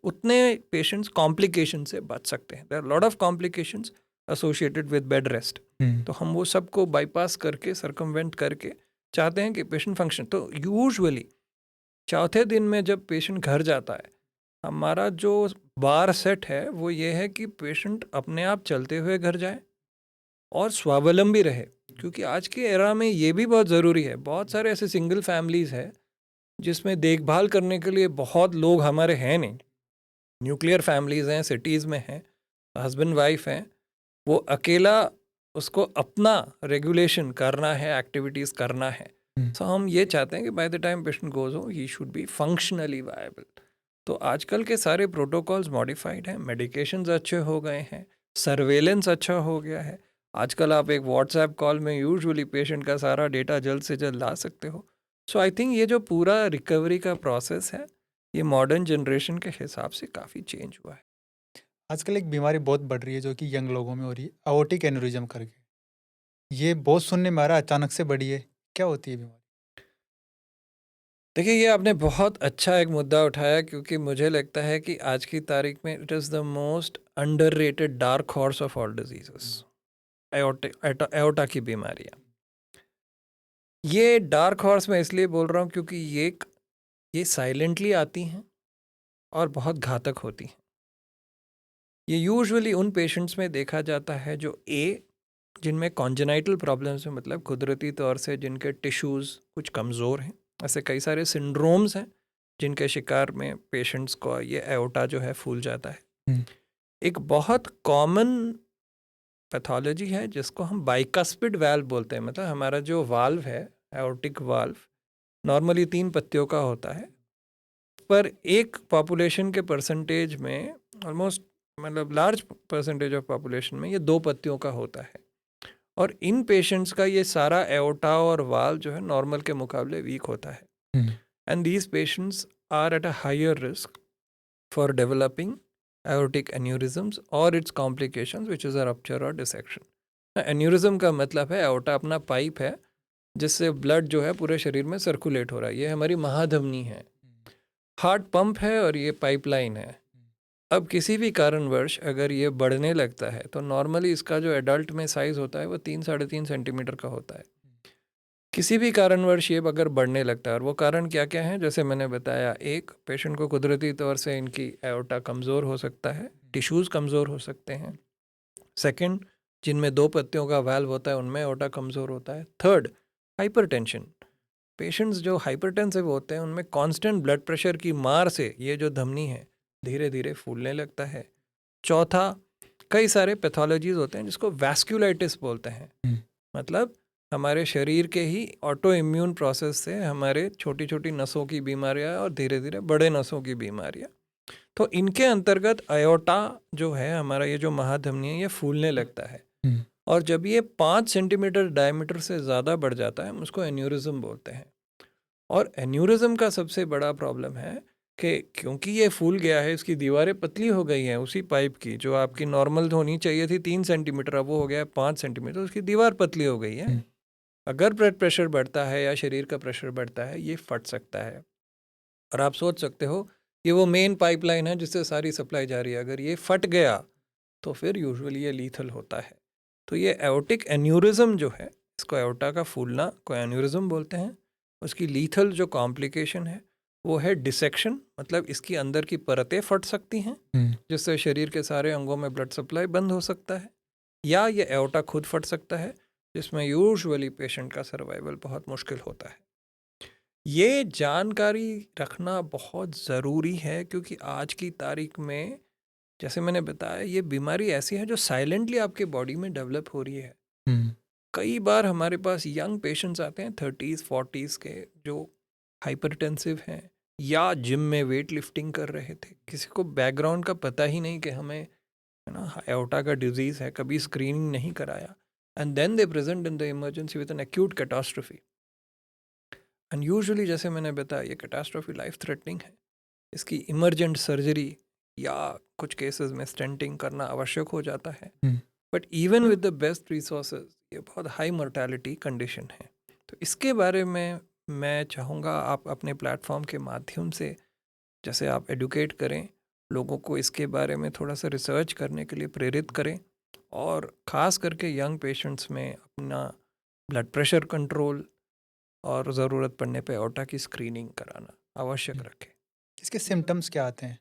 उतने पेशेंट्स कॉम्प्लिकेशन से बच सकते हैं। There are lot of complications associated with bed rest. तो हम वो सबको बाईपास करके, सर्कमवेंट करके चाहते हैं कि पेशेंट फंक्शन। तो यूजुअली चौथे दिन में जब पेशेंट घर जाता है, हमारा जो बार सेट है वो ये है कि पेशेंट अपने आप चलते हुए घर जाए और स्वावलंबी रहे, क्योंकि आज के एरा में ये भी बहुत ज़रूरी है। बहुत सारे ऐसे सिंगल फैमिलीज़ हैं जिसमें देखभाल करने के लिए बहुत लोग हमारे हैं नहीं। न्यूक्लियर फैमिलीज़ हैं, सिटीज़ में हैं, हस्बैंड वाइफ हैं, वो अकेला उसको अपना रेगुलेशन करना है, एक्टिविटीज़ करना है। सो हम ये चाहते हैं कि by the time patient goes home, he should be functionally viable. तो आजकल के सारे प्रोटोकॉल्स मॉडिफाइड हैं, मेडिकेशंस अच्छे हो गए हैं, सर्वेलेंस अच्छा हो गया है। आजकल आप एक व्हाट्सएप कॉल में यूजुअली पेशेंट का सारा डेटा जल्द से जल्द ला सकते हो। सो आई थिंक ये जो पूरा रिकवरी का प्रोसेस है, ये मॉडर्न जनरेशन के हिसाब से काफ़ी चेंज हुआ है। आजकल एक बीमारी बहुत बढ़ रही है जो कि यंग लोगों में हो रही है, एओर्टिक एन्युरिज्म करके। ये बहुत सुनने में आ रहा है, अचानक से बढ़ी है। क्या होती है बीमारी? देखिए, ये आपने बहुत अच्छा एक मुद्दा उठाया, क्योंकि मुझे लगता है कि आज की तारीख में it is the most underrated dark horse of all diseases, aorta की बीमारियाँ। ये डार्क हॉर्स मैं इसलिए बोल रहा हूँ क्योंकि ये साइलेंटली आती हैं और बहुत घातक होती हैं। ये यूजुअली उन पेशेंट्स में देखा जाता है जो जिनमें कॉन्जेनाइटल प्रॉब्लम्स हैं, मतलब कुदरती तौर से जिनके टिश्यूज़ कुछ कमज़ोर हैं। ऐसे कई सारे सिंड्रोम्स हैं जिनके शिकार में पेशेंट्स को ये एओर्टा जो है फूल जाता है। हम्म, एक बहुत कॉमन पैथोलॉजी है जिसको हम बाइकस्पिड वाल्व बोलते हैं। मतलब हमारा जो वाल्व है, एओर्टिक वाल्व, नॉर्मली 3 पत्तियों का होता है, पर एक पॉपुलेशन के परसेंटेज में ऑलमोस्ट, मतलब लार्ज परसेंटेज ऑफ पॉपुलेशन में ये 2 पत्तियों का होता है। और इन पेशेंट्स का ये सारा एओर्टा और वाल्व जो है नॉर्मल के मुकाबले वीक होता है। Hmm, and these patients are at a higher risk for developing aortic aneurysms और its complications which is a rupture or dissection. Aneurysm का मतलब है एओर्टा अपना पाइप है जिससे ब्लड जो है पूरे शरीर में सर्कुलेट हो रहा है। ये हमारी महाधमनी है, हार्ट पंप है और ये पाइपलाइन है। अब किसी भी कारणवश अगर ये बढ़ने लगता है तो नॉर्मली इसका जो एडल्ट में साइज़ होता है वो 3-3.5 सेंटीमीटर का होता है। किसी भी कारणवश ये अगर बढ़ने लगता है, और वो कारण क्या क्या है जैसे मैंने बताया, एक, पेशेंट को कुदरती तौर से इनकी एओर्टा कमज़ोर हो सकता है, टिश्यूज़ कमज़ोर हो सकते हैं। सेकंड, जिनमें 2 पत्तियों का वाल्व होता है उनमें एओर्टा कमज़ोर होता है। Third, hypertension. पेशेंट्स जो हाइपरटेंसिव होते हैं उनमें कांस्टेंट ब्लड प्रेशर की मार से ये जो धमनी है धीरे धीरे फूलने लगता है। चौथा, कई सारे पैथोलॉजीज होते हैं जिसको वैस्कुलाइटिस बोलते हैं। मतलब हमारे शरीर के ही ऑटो इम्यून प्रोसेस से हमारे छोटी छोटी नसों की बीमारियां और धीरे धीरे बड़े नसों की बीमारियां। तो इनके अंतर्गत अयोटा जो है हमारा, ये जो महाधमनी है, ये फूलने लगता है। हम्म, और जब ये 5 सेंटीमीटर डायमीटर से ज़्यादा बढ़ जाता है हम उसको एन्यूरिज्म बोलते हैं। और एन्यूरिज्म का सबसे बड़ा प्रॉब्लम है कि क्योंकि ये फूल गया है, इसकी दीवारें पतली हो गई हैं उसी पाइप की, जो आपकी नॉर्मल होनी चाहिए थी 3 सेंटीमीटर, अब वो हो गया है 5 सेंटीमीटर, उसकी दीवार पतली हो गई है। अगर ब्लड प्रेशर बढ़ता है या शरीर का प्रेशर बढ़ता है ये फट सकता है। और आप सोच सकते हो ये वो मेन पाइपलाइन है जिससे सारी सप्लाई जा रही है, अगर ये फट गया तो फिर यूजुअली ये लीथल होता है। तो ये एओर्टिक एन्यूरिज्म जो है, इसको एओर्टा का फूलना को एन्यूरिज्म बोलते हैं। उसकी लीथल जो कॉम्प्लिकेशन है वो है डिसेक्शन, मतलब इसकी अंदर की परतें फट सकती हैं जिससे शरीर के सारे अंगों में ब्लड सप्लाई बंद हो सकता है, या ये एओर्टा खुद फट सकता है जिसमें यूजुअली पेशेंट का सर्वाइवल बहुत मुश्किल होता है। ये जानकारी रखना बहुत ज़रूरी है क्योंकि आज की तारीख में, जैसे मैंने बताया, ये बीमारी ऐसी है जो साइलेंटली आपके बॉडी में डेवलप हो रही है। कई बार हमारे पास यंग पेशेंट्स आते हैं 30s 40s के, जो हाइपरटेंसिव हैं या जिम में वेट लिफ्टिंग कर रहे थे, किसी को बैकग्राउंड का पता ही नहीं कि हमें, है ना, एओर्टा का डिजीज़ है, कभी स्क्रीनिंग नहीं कराया, and then they present in the emergency with an acute catastrophe. And usually जैसे मैंने बताया ये कैटास्ट्रोफी लाइफ थ्रेटनिंग है, इसकी इमरजेंट सर्जरी या कुछ केसेस में स्टेंटिंग करना आवश्यक हो जाता है। But even with the best resources ये बहुत हाई मोर्टेलिटी कंडीशन है। तो इसके बारे में मैं चाहूँगा आप अपने प्लेटफॉर्म के माध्यम से, जैसे आप एडुकेट करें लोगों को, इसके बारे में थोड़ा सा रिसर्च करने के लिए प्रेरित करें, और ख़ास करके यंग पेशेंट्स में अपना ब्लड प्रेशर कंट्रोल और ज़रूरत पड़ने पे एओर्टा की स्क्रीनिंग कराना आवश्यक रखें। इसके सिम्टम्स क्या आते हैं?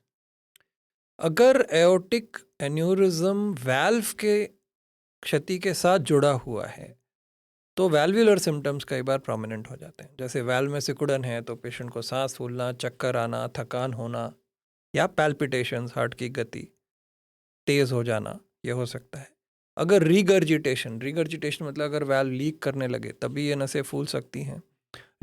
अगर एओर्टिक एन्यूरिज्म वाल्व के क्षति के साथ जुड़ा हुआ है तो वैल्वुलर सिम्टम्स कई बार प्रोमिनेंट हो जाते हैं। जैसे वाल्व में सिकुड़न है तो पेशेंट को सांस फूलना, चक्कर आना, थकान होना, या पैल्पिटेशंस, हार्ट की गति तेज़ हो जाना, ये हो सकता है। अगर रिगर्जिटेशन मतलब अगर वाल्व लीक करने लगे तभी ये नसें फूल सकती हैं।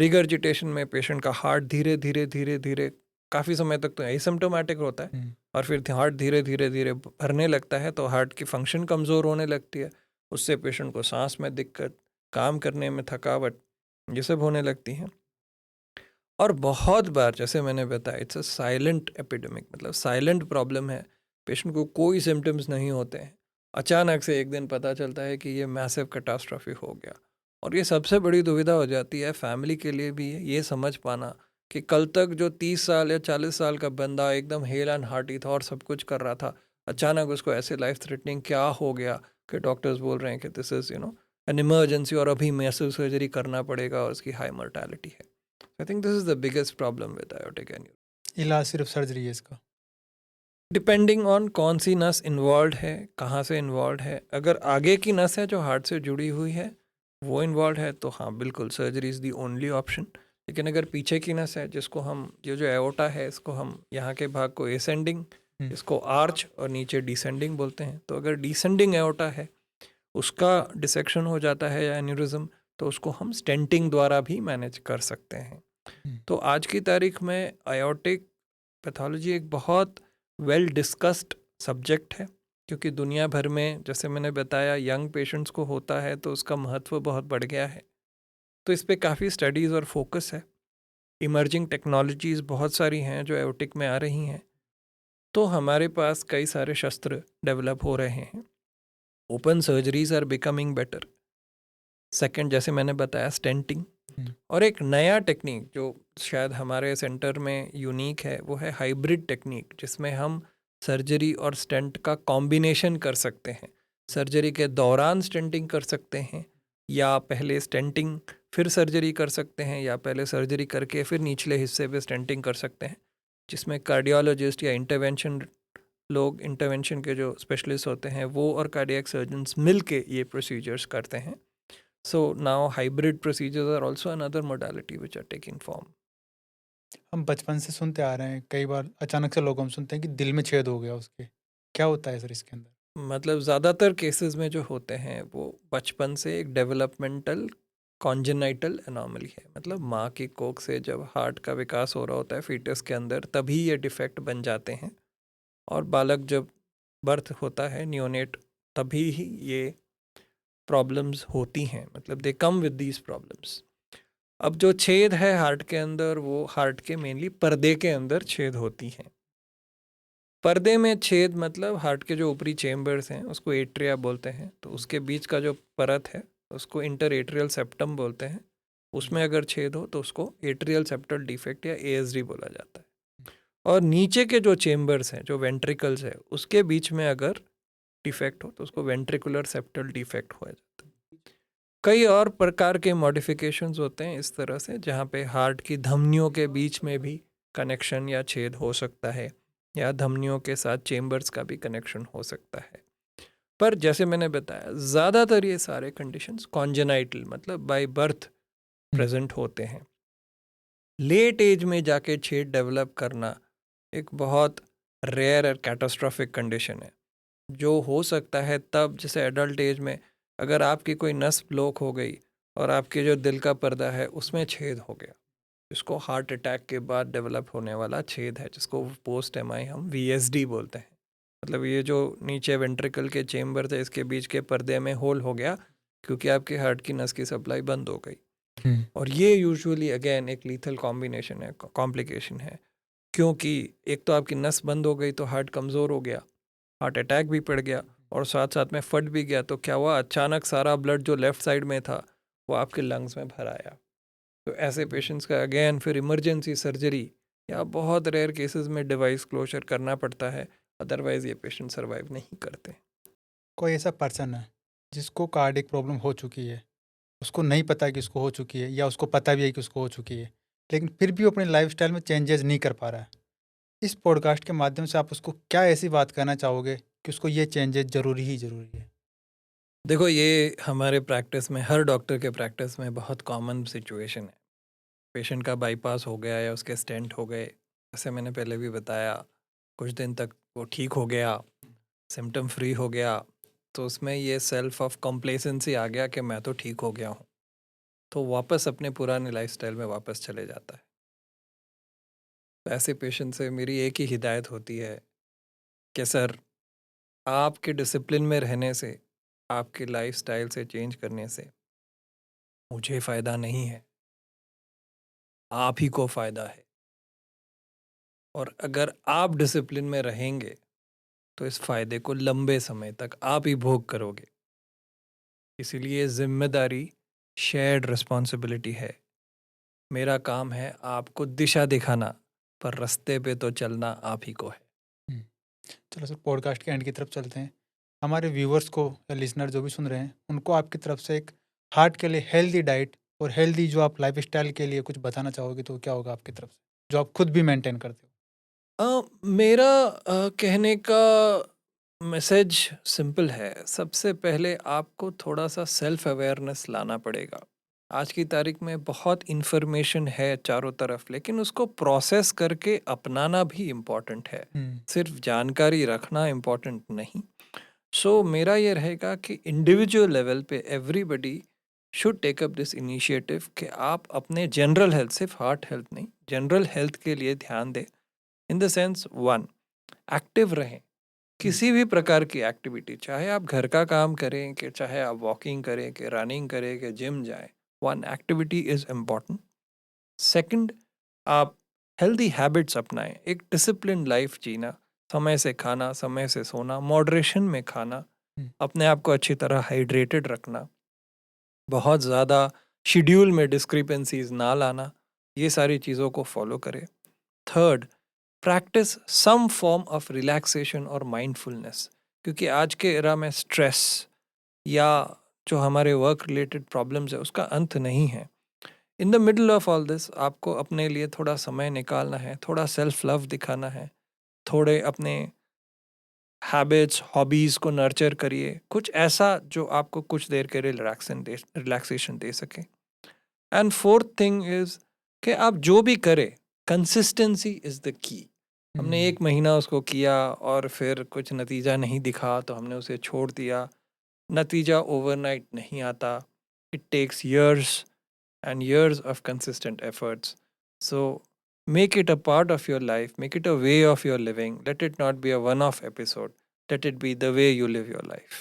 रिगर्जिटेशन में पेशेंट का हार्ट धीरे धीरे धीरे धीरे काफ़ी समय तक तो एसिम्प्टोमेटिक होता है, और फिर हार्ट धीरे धीरे धीरे भरने लगता है तो हार्ट की फंक्शन कमज़ोर होने लगती है, उससे पेशेंट को सांस में दिक्कत, काम करने में थकावट, ये सब होने लगती हैं। और बहुत बार जैसे मैंने बताया इट्स अ साइलेंट एपिडेमिक, मतलब साइलेंट प्रॉब्लम है, पेशेंट को कोई सिम्टम्स नहीं होते हैं, अचानक से एक दिन पता चलता है कि ये मैसिव कैटास्ट्रॉफी हो गया। और ये सबसे बड़ी दुविधा हो जाती है फैमिली के लिए भी, ये समझ पाना कि कल तक जो 30 साल या 40 साल का बंदा एकदम हेल एंड हार्टी था और सब कुछ कर रहा था, अचानक उसको ऐसे लाइफ थ्रेटनिंग क्या हो गया कि डॉक्टर्स बोल रहे हैं कि दिस इज़ एन इमरजेंसी और अभी मैसिव सर्जरी करना पड़ेगा और उसकी हाई मोर्टेलिटी है। I think this is the biggest problem with aortic aneurysm. इलाज सिर्फ सर्जरी है इसका? डिपेंडिंग ऑन कौन सी नस इन्वॉल्व है, कहाँ से इन्वॉल्व है। अगर आगे की नस है जो हार्ट से जुड़ी हुई है वो इन्वॉल्व है तो हाँ बिल्कुल surgery is the only option. लेकिन अगर पीछे की नस है जिसको हम ये जो एओर्टा है इसको हम यहाँ के भाग को एसेंडिंग, इसको आर्च और नीचे डिसेंडिंग बोलते हैं, तो अगर डिसेंडिंग एओर्टा है उसका डिसेक्शन हो जाता है या एन्यूरिज्म तो उसको हम स्टेंटिंग द्वारा भी मैनेज कर सकते हैं। तो आज की तारीख में आयोटिक पैथोलॉजी एक बहुत वेल डिस्कस्ड सब्जेक्ट है, क्योंकि दुनिया भर में जैसे मैंने बताया यंग पेशेंट्स को होता है तो उसका महत्व बहुत बढ़ गया है। तो इस पे काफ़ी स्टडीज़ और फोकस है। इमर्जिंग टेक्नोलॉजीज़ बहुत सारी हैं जो एओर्टिक में आ रही हैं, तो हमारे पास कई सारे शस्त्र डेवलप हो रहे हैं। Open surgeries are becoming better. Second, जैसे मैंने बताया, स्टेंटिंग। और एक नया टेक्निक जो शायद हमारे सेंटर में यूनिक है वो है हाइब्रिड टेक्निक, जिसमें हम सर्जरी और स्टेंट का कॉम्बिनेशन कर सकते हैं। सर्जरी के दौरान स्टेंटिंग कर सकते हैं, या पहले स्टेंटिंग फिर सर्जरी कर सकते हैं, या पहले सर्जरी करके फिर निचले हिस्से पे स्टेंटिंग कर सकते हैं, जिसमें कार्डियोलॉजिस्ट या इंटरवेंशन के जो स्पेशलिस्ट होते हैं वो और कार्डियक सर्जन्स मिल के ये प्रोसीजर्स करते हैं। So now hybrid procedures are also another modality which are taking form. हम बचपन से सुनते आ रहे हैं, कई बार अचानक से लोग हम सुनते हैं कि दिल में छेद हो गया उसके। क्या होता है सर इसके अंदर? मतलब ज़्यादातर केसेस में जो होते हैं वो बचपन से एक डेवलपमेंटल कॉन्जेनाइटल एनॉमली है। मतलब माँ की कोख से जब हार्ट का विकास हो रहा होता है फीटस के अंदर, तभी ये डिफेक्ट बन जाते हैं, और बालक जब बर्थ होता है नियोनेट, तभी ही ये प्रॉब्लम्स होती हैं। मतलब दे कम विद दीज प्रॉब्लम्स। अब जो छेद है हार्ट के अंदर वो हार्ट के मेनली पर्दे के अंदर छेद होती हैं। पर्दे में छेद मतलब हार्ट के जो ऊपरी चेम्बर्स हैं उसको एट्रिया बोलते हैं, तो उसके बीच का जो परत है उसको इंटर एट्रियल सेप्टम बोलते हैं। उसमें अगर छेद हो तो उसको एट्रियल सेप्टल डिफेक्ट या एएसडी बोला जाता है। और नीचे के जो चेम्बर्स हैं, जो वेंट्रिकल्स है, उसके बीच में अगर डिफेक्ट हो तो उसको वेंट्रिकुलर सेप्टल डिफेक्ट हो जाता है। कई और प्रकार के मॉडिफिकेशंस होते हैं इस तरह से, जहाँ पे हार्ट की धमनियों के बीच में भी कनेक्शन या छेद हो सकता है, या धमनियों के साथ चेम्बर्स का भी कनेक्शन हो सकता है। पर जैसे मैंने बताया ज़्यादातर ये सारे कंडीशंस कॉन्जेनाइटल मतलब बाय बर्थ प्रेजेंट होते हैं। लेट एज में जाके छेद डेवलप करना एक बहुत रेयर और कैटास्ट्रॉफिक कंडीशन है, जो हो सकता है तब, जैसे एडल्ट एज में अगर आपकी कोई नस ब्लॉक हो गई और आपके जो दिल का पर्दा है उसमें छेद हो गया, जिसको हार्ट अटैक के बाद डेवलप होने वाला छेद है, जिसको पोस्ट एम आई हम वीएसडी बोलते हैं। मतलब ये जो नीचे वेंट्रिकल के चेम्बर थे इसके बीच के पर्दे में होल हो गया क्योंकि आपके हार्ट की नस की सप्लाई बंद हो गई। और ये यूजुअली अगेन एक लीथल कॉम्बिनेशन है, कॉम्प्लिकेशन है, क्योंकि एक तो आपकी नस बंद हो गई तो हार्ट कमज़ोर हो गया, हार्ट अटैक भी पड़ गया, और साथ साथ में फट भी गया, तो क्या हुआ, अचानक सारा ब्लड जो लेफ़्ट साइड में था वो आपके लंग्स में भर आया। तो ऐसे पेशेंट्स का अगेन फिर इमरजेंसी सर्जरी या बहुत रेयर केसेस में डिवाइस क्लोजर करना पड़ता है, अदरवाइज़ ये पेशेंट सर्वाइव नहीं करते। कोई ऐसा पर्सन है जिसको कार्डियक प्रॉब्लम हो चुकी है, उसको नहीं पता कि उसको हो चुकी है, या उसको पता भी है कि उसको हो चुकी है, लेकिन फिर भी वो अपने लाइफस्टाइल में चेंजेस नहीं कर पा रहा है। इस पॉडकास्ट के माध्यम से आप उसको क्या ऐसी बात कहना चाहोगे कि उसको ये चेंजेस ज़रूरी ही ज़रूरी है? देखो, ये हमारे प्रैक्टिस में, हर डॉक्टर के प्रैक्टिस में बहुत कॉमन सिचुएशन है। पेशेंट का बाईपास हो गया या उसके स्टेंट हो गए, जैसे मैंने पहले भी बताया, कुछ दिन तक वो ठीक हो गया, सिम्टम फ्री हो गया, तो उसमें ये सेल्फ ऑफ कॉम्प्लेसेंसी आ गया कि मैं तो ठीक हो गया हूँ, तो वापस अपने पुराने लाइफस्टाइल में वापस चले जाता है। तो ऐसे पेशेंट से मेरी एक ही हिदायत होती है कि सर, आपके डिसिप्लिन में रहने से, आपके लाइफस्टाइल से चेंज करने से मुझे फ़ायदा नहीं है, आप ही को फ़ायदा है। और अगर आप डिसिप्लिन में रहेंगे तो इस फ़ायदे को लंबे समय तक आप ही भोग करोगे। इसीलिए ज़िम्मेदारी शेयर्ड रिस्पॉन्सिबिलिटी है। मेरा काम है आपको दिशा दिखाना, पर रास्ते पे तो चलना आप ही को है। हम्म, चलो सर, पॉडकास्ट के एंड की तरफ चलते हैं। हमारे व्यूवर्स को या लिसनर जो भी सुन रहे हैं, उनको आपकी तरफ से एक हार्ट के लिए हेल्दी डाइट और हेल्दी जो आप लाइफ स्टाइल के लिए कुछ बताना चाहोगे तो क्या होगा आपकी तरफ से, जो आप खुद भी मेंटेन करते हो? मेरा कहने का मैसेज सिंपल है। सबसे पहले आपको थोड़ा-सा सेल्फ अवेयरनेस लाना पड़ेगा। आज की तारीख में बहुत इन्फॉर्मेशन है चारों तरफ, लेकिन उसको प्रोसेस करके अपनाना भी इम्पोर्टेंट है। हम्म, सिर्फ जानकारी रखना इम्पोर्टेंट नहीं। सो मेरा ये रहेगा कि इंडिविजुअल लेवल पे everybody should take up this initiative कि आप अपने जनरल हेल्थ, सिर्फ हार्ट हेल्थ नहीं, जनरल हेल्थ के लिए ध्यान दें। In the sense, one, active रहें। हम्म, किसी भी प्रकार की एक्टिविटी, चाहे आप घर का काम करें कि चाहे आप वॉकिंग करें कि रनिंग करें कि जिम जाएं, one, activity is important. Second, आप हेल्दी हैबिट्स अपनाएं, एक डिसिप्लिन लाइफ जीना, समय से खाना, समय से सोना, मॉडरेशन में खाना, हम्म, अपने आप को अच्छी तरह हाइड्रेटेड रखना, बहुत ज़्यादा शेड्यूल में डिस्क्रिपेंसीज ना लाना, ये सारी चीज़ों को फॉलो करें। Third, practice some form of relaxation और माइंडफुलनेस, क्योंकि आज के एरा में स्ट्रेस या जो हमारे वर्क रिलेटेड प्रॉब्लम्स है उसका अंत नहीं है। In the middle of all this आपको अपने लिए थोड़ा समय निकालना है, थोड़ा सेल्फ लव दिखाना है, थोड़े अपने हैबिट्स, हॉबीज़ को नर्चर करिए, कुछ ऐसा जो आपको कुछ देर के लिए रिलैक्सेशन दे सके। एंड फोर्थ थिंग इज़ कि आप जो भी करें, कंसिस्टेंसी इज़ द की। हमने हम्म, 1 महीना उसको किया और फिर कुछ नतीजा नहीं दिखा तो हमने उसे छोड़ दिया। नतीजा ओवरनाइट नहीं आता। It takes years and years of consistent efforts. So make it a part of your life, make it a way of your living. Let it not be a one-off episode. Let it be the way you live your life.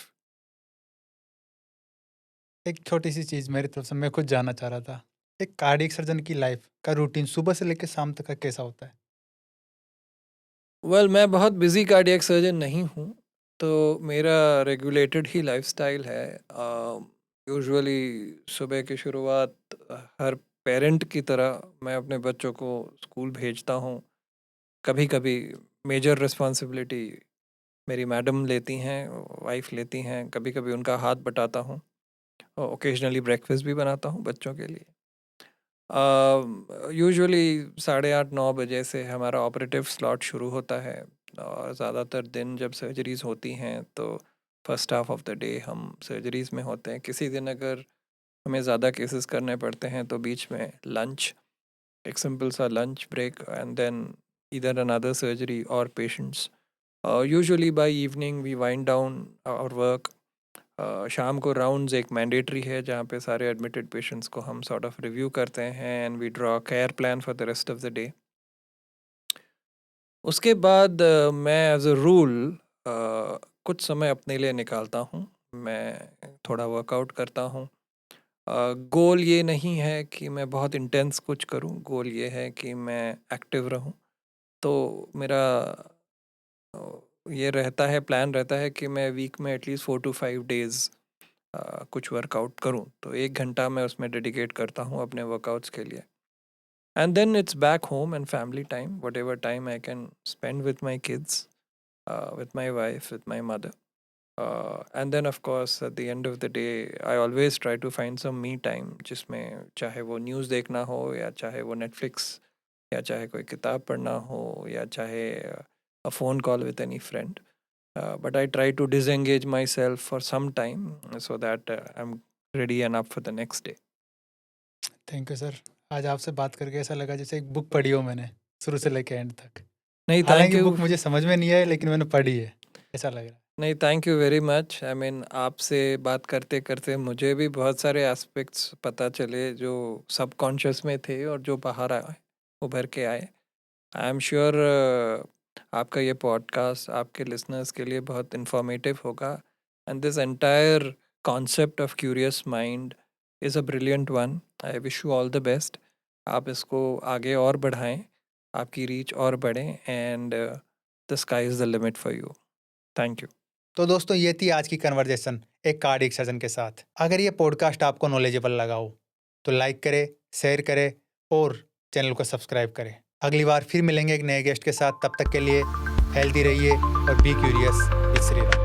एक छोटी सी चीज़ मेरी तरफ से मैं खुद जानना चाह रहा था, एक कार्डियक सर्जन की लाइफ का रूटीन सुबह से लेकर शाम तक का कैसा होता है? Well, मैं बहुत बिजी कार्डियक सर्जन नहीं हूँ, तो मेरा रेगुलेटेड ही लाइफस्टाइल है। यूजुअली सुबह की शुरुआत हर पेरेंट की तरह मैं अपने बच्चों को स्कूल भेजता हूँ। कभी कभी मेजर रिस्पॉन्सिबिलिटी मेरी मैडम लेती हैं, वाइफ लेती हैं, कभी कभी उनका हाथ बटाता हूँ। ओकेजनली ब्रेकफास्ट भी बनाता हूँ बच्चों के लिए। यूजुअली 8:30-9 बजे से हमारा ऑपरेटिव स्लॉट शुरू होता है, और ज़्यादातर दिन जब सर्जरीज़ होती हैं तो first half of the day हम सर्जरीज़ में होते हैं। किसी दिन अगर हमें ज़्यादा केसेस करने पड़ते हैं तो बीच में लंच, एक सिंपल सा lunch break, and then either another surgery और patients. Usually by evening we wind down our work. शाम को राउंड्स एक मैंडेटरी है जहाँ पे सारे एडमिटेड पेशेंट्स को हम सॉर्ट ऑफ रिव्यू करते हैं and we draw care plan for the rest of the day. उसके बाद मैं एज अ रूल कुछ समय अपने लिए निकालता हूँ। मैं थोड़ा वर्कआउट करता हूँ। गोल ये नहीं है कि मैं बहुत इंटेंस कुछ करूँ, गोल ये है कि मैं एक्टिव रहूँ। तो मेरा ये रहता है, प्लान रहता है कि मैं वीक में एटलीस्ट 4 to 5 डेज़ कुछ वर्कआउट करूँ, तो 1 घंटा मैं उसमें डेडिकेट करता हूँ अपने वर्कआउट्स के लिए। And then it's back home and family time, whatever time I can spend with my kids, with my wife, with my mother. And then of course at the end of the day I always try to find some me time, जिसमें चाहे वो न्यूज़ देखना हो या चाहे वो नेटफ्लिक्स या चाहे कोई किताब पढ़ना हो या चाहे a phone call with any friend. But I try to disengage myself for some time so that I'm ready and up for the next day. Thank you sir. आज आपसे बात करके ऐसा लगा जैसे एक बुक पढ़ी हो मैंने, शुरू से लेकर एंड तक। नहीं, थैंक हालांकि यू। बुक मुझे समझ में नहीं आई, लेकिन मैंने पढ़ी है, ऐसा लग रहा है। नहीं, thank you very much. I mean, आपसे बात करते करते मुझे भी बहुत सारे एस्पेक्ट्स पता चले जो सबकॉन्शियस में थे और जो बाहर आए, उभर के आए। आई एम श्योर आपका ये पॉडकास्ट आपके लिसनर्स के लिए बहुत इंफॉर्मेटिव होगा, and this entire concept of curious mind is a brilliant one. I wish you all the best. आप इसको आगे और बढ़ाएं, आपकी रीच और बढ़े, and the sky is the limit for you. Thank you. तो दोस्तों, ये थी आज की कन्वर्जेशन एक कार्डियक सर्जन के साथ। अगर ये पॉडकास्ट आपको नॉलेजेबल लगा हो तो लाइक करें, शेयर करें और चैनल को सब्सक्राइब करें। अगली बार फिर मिलेंगे एक नए गेस्ट के साथ। तब तक के लिए हेल्दी रहिए और बी क्यूरियस। श्री राम।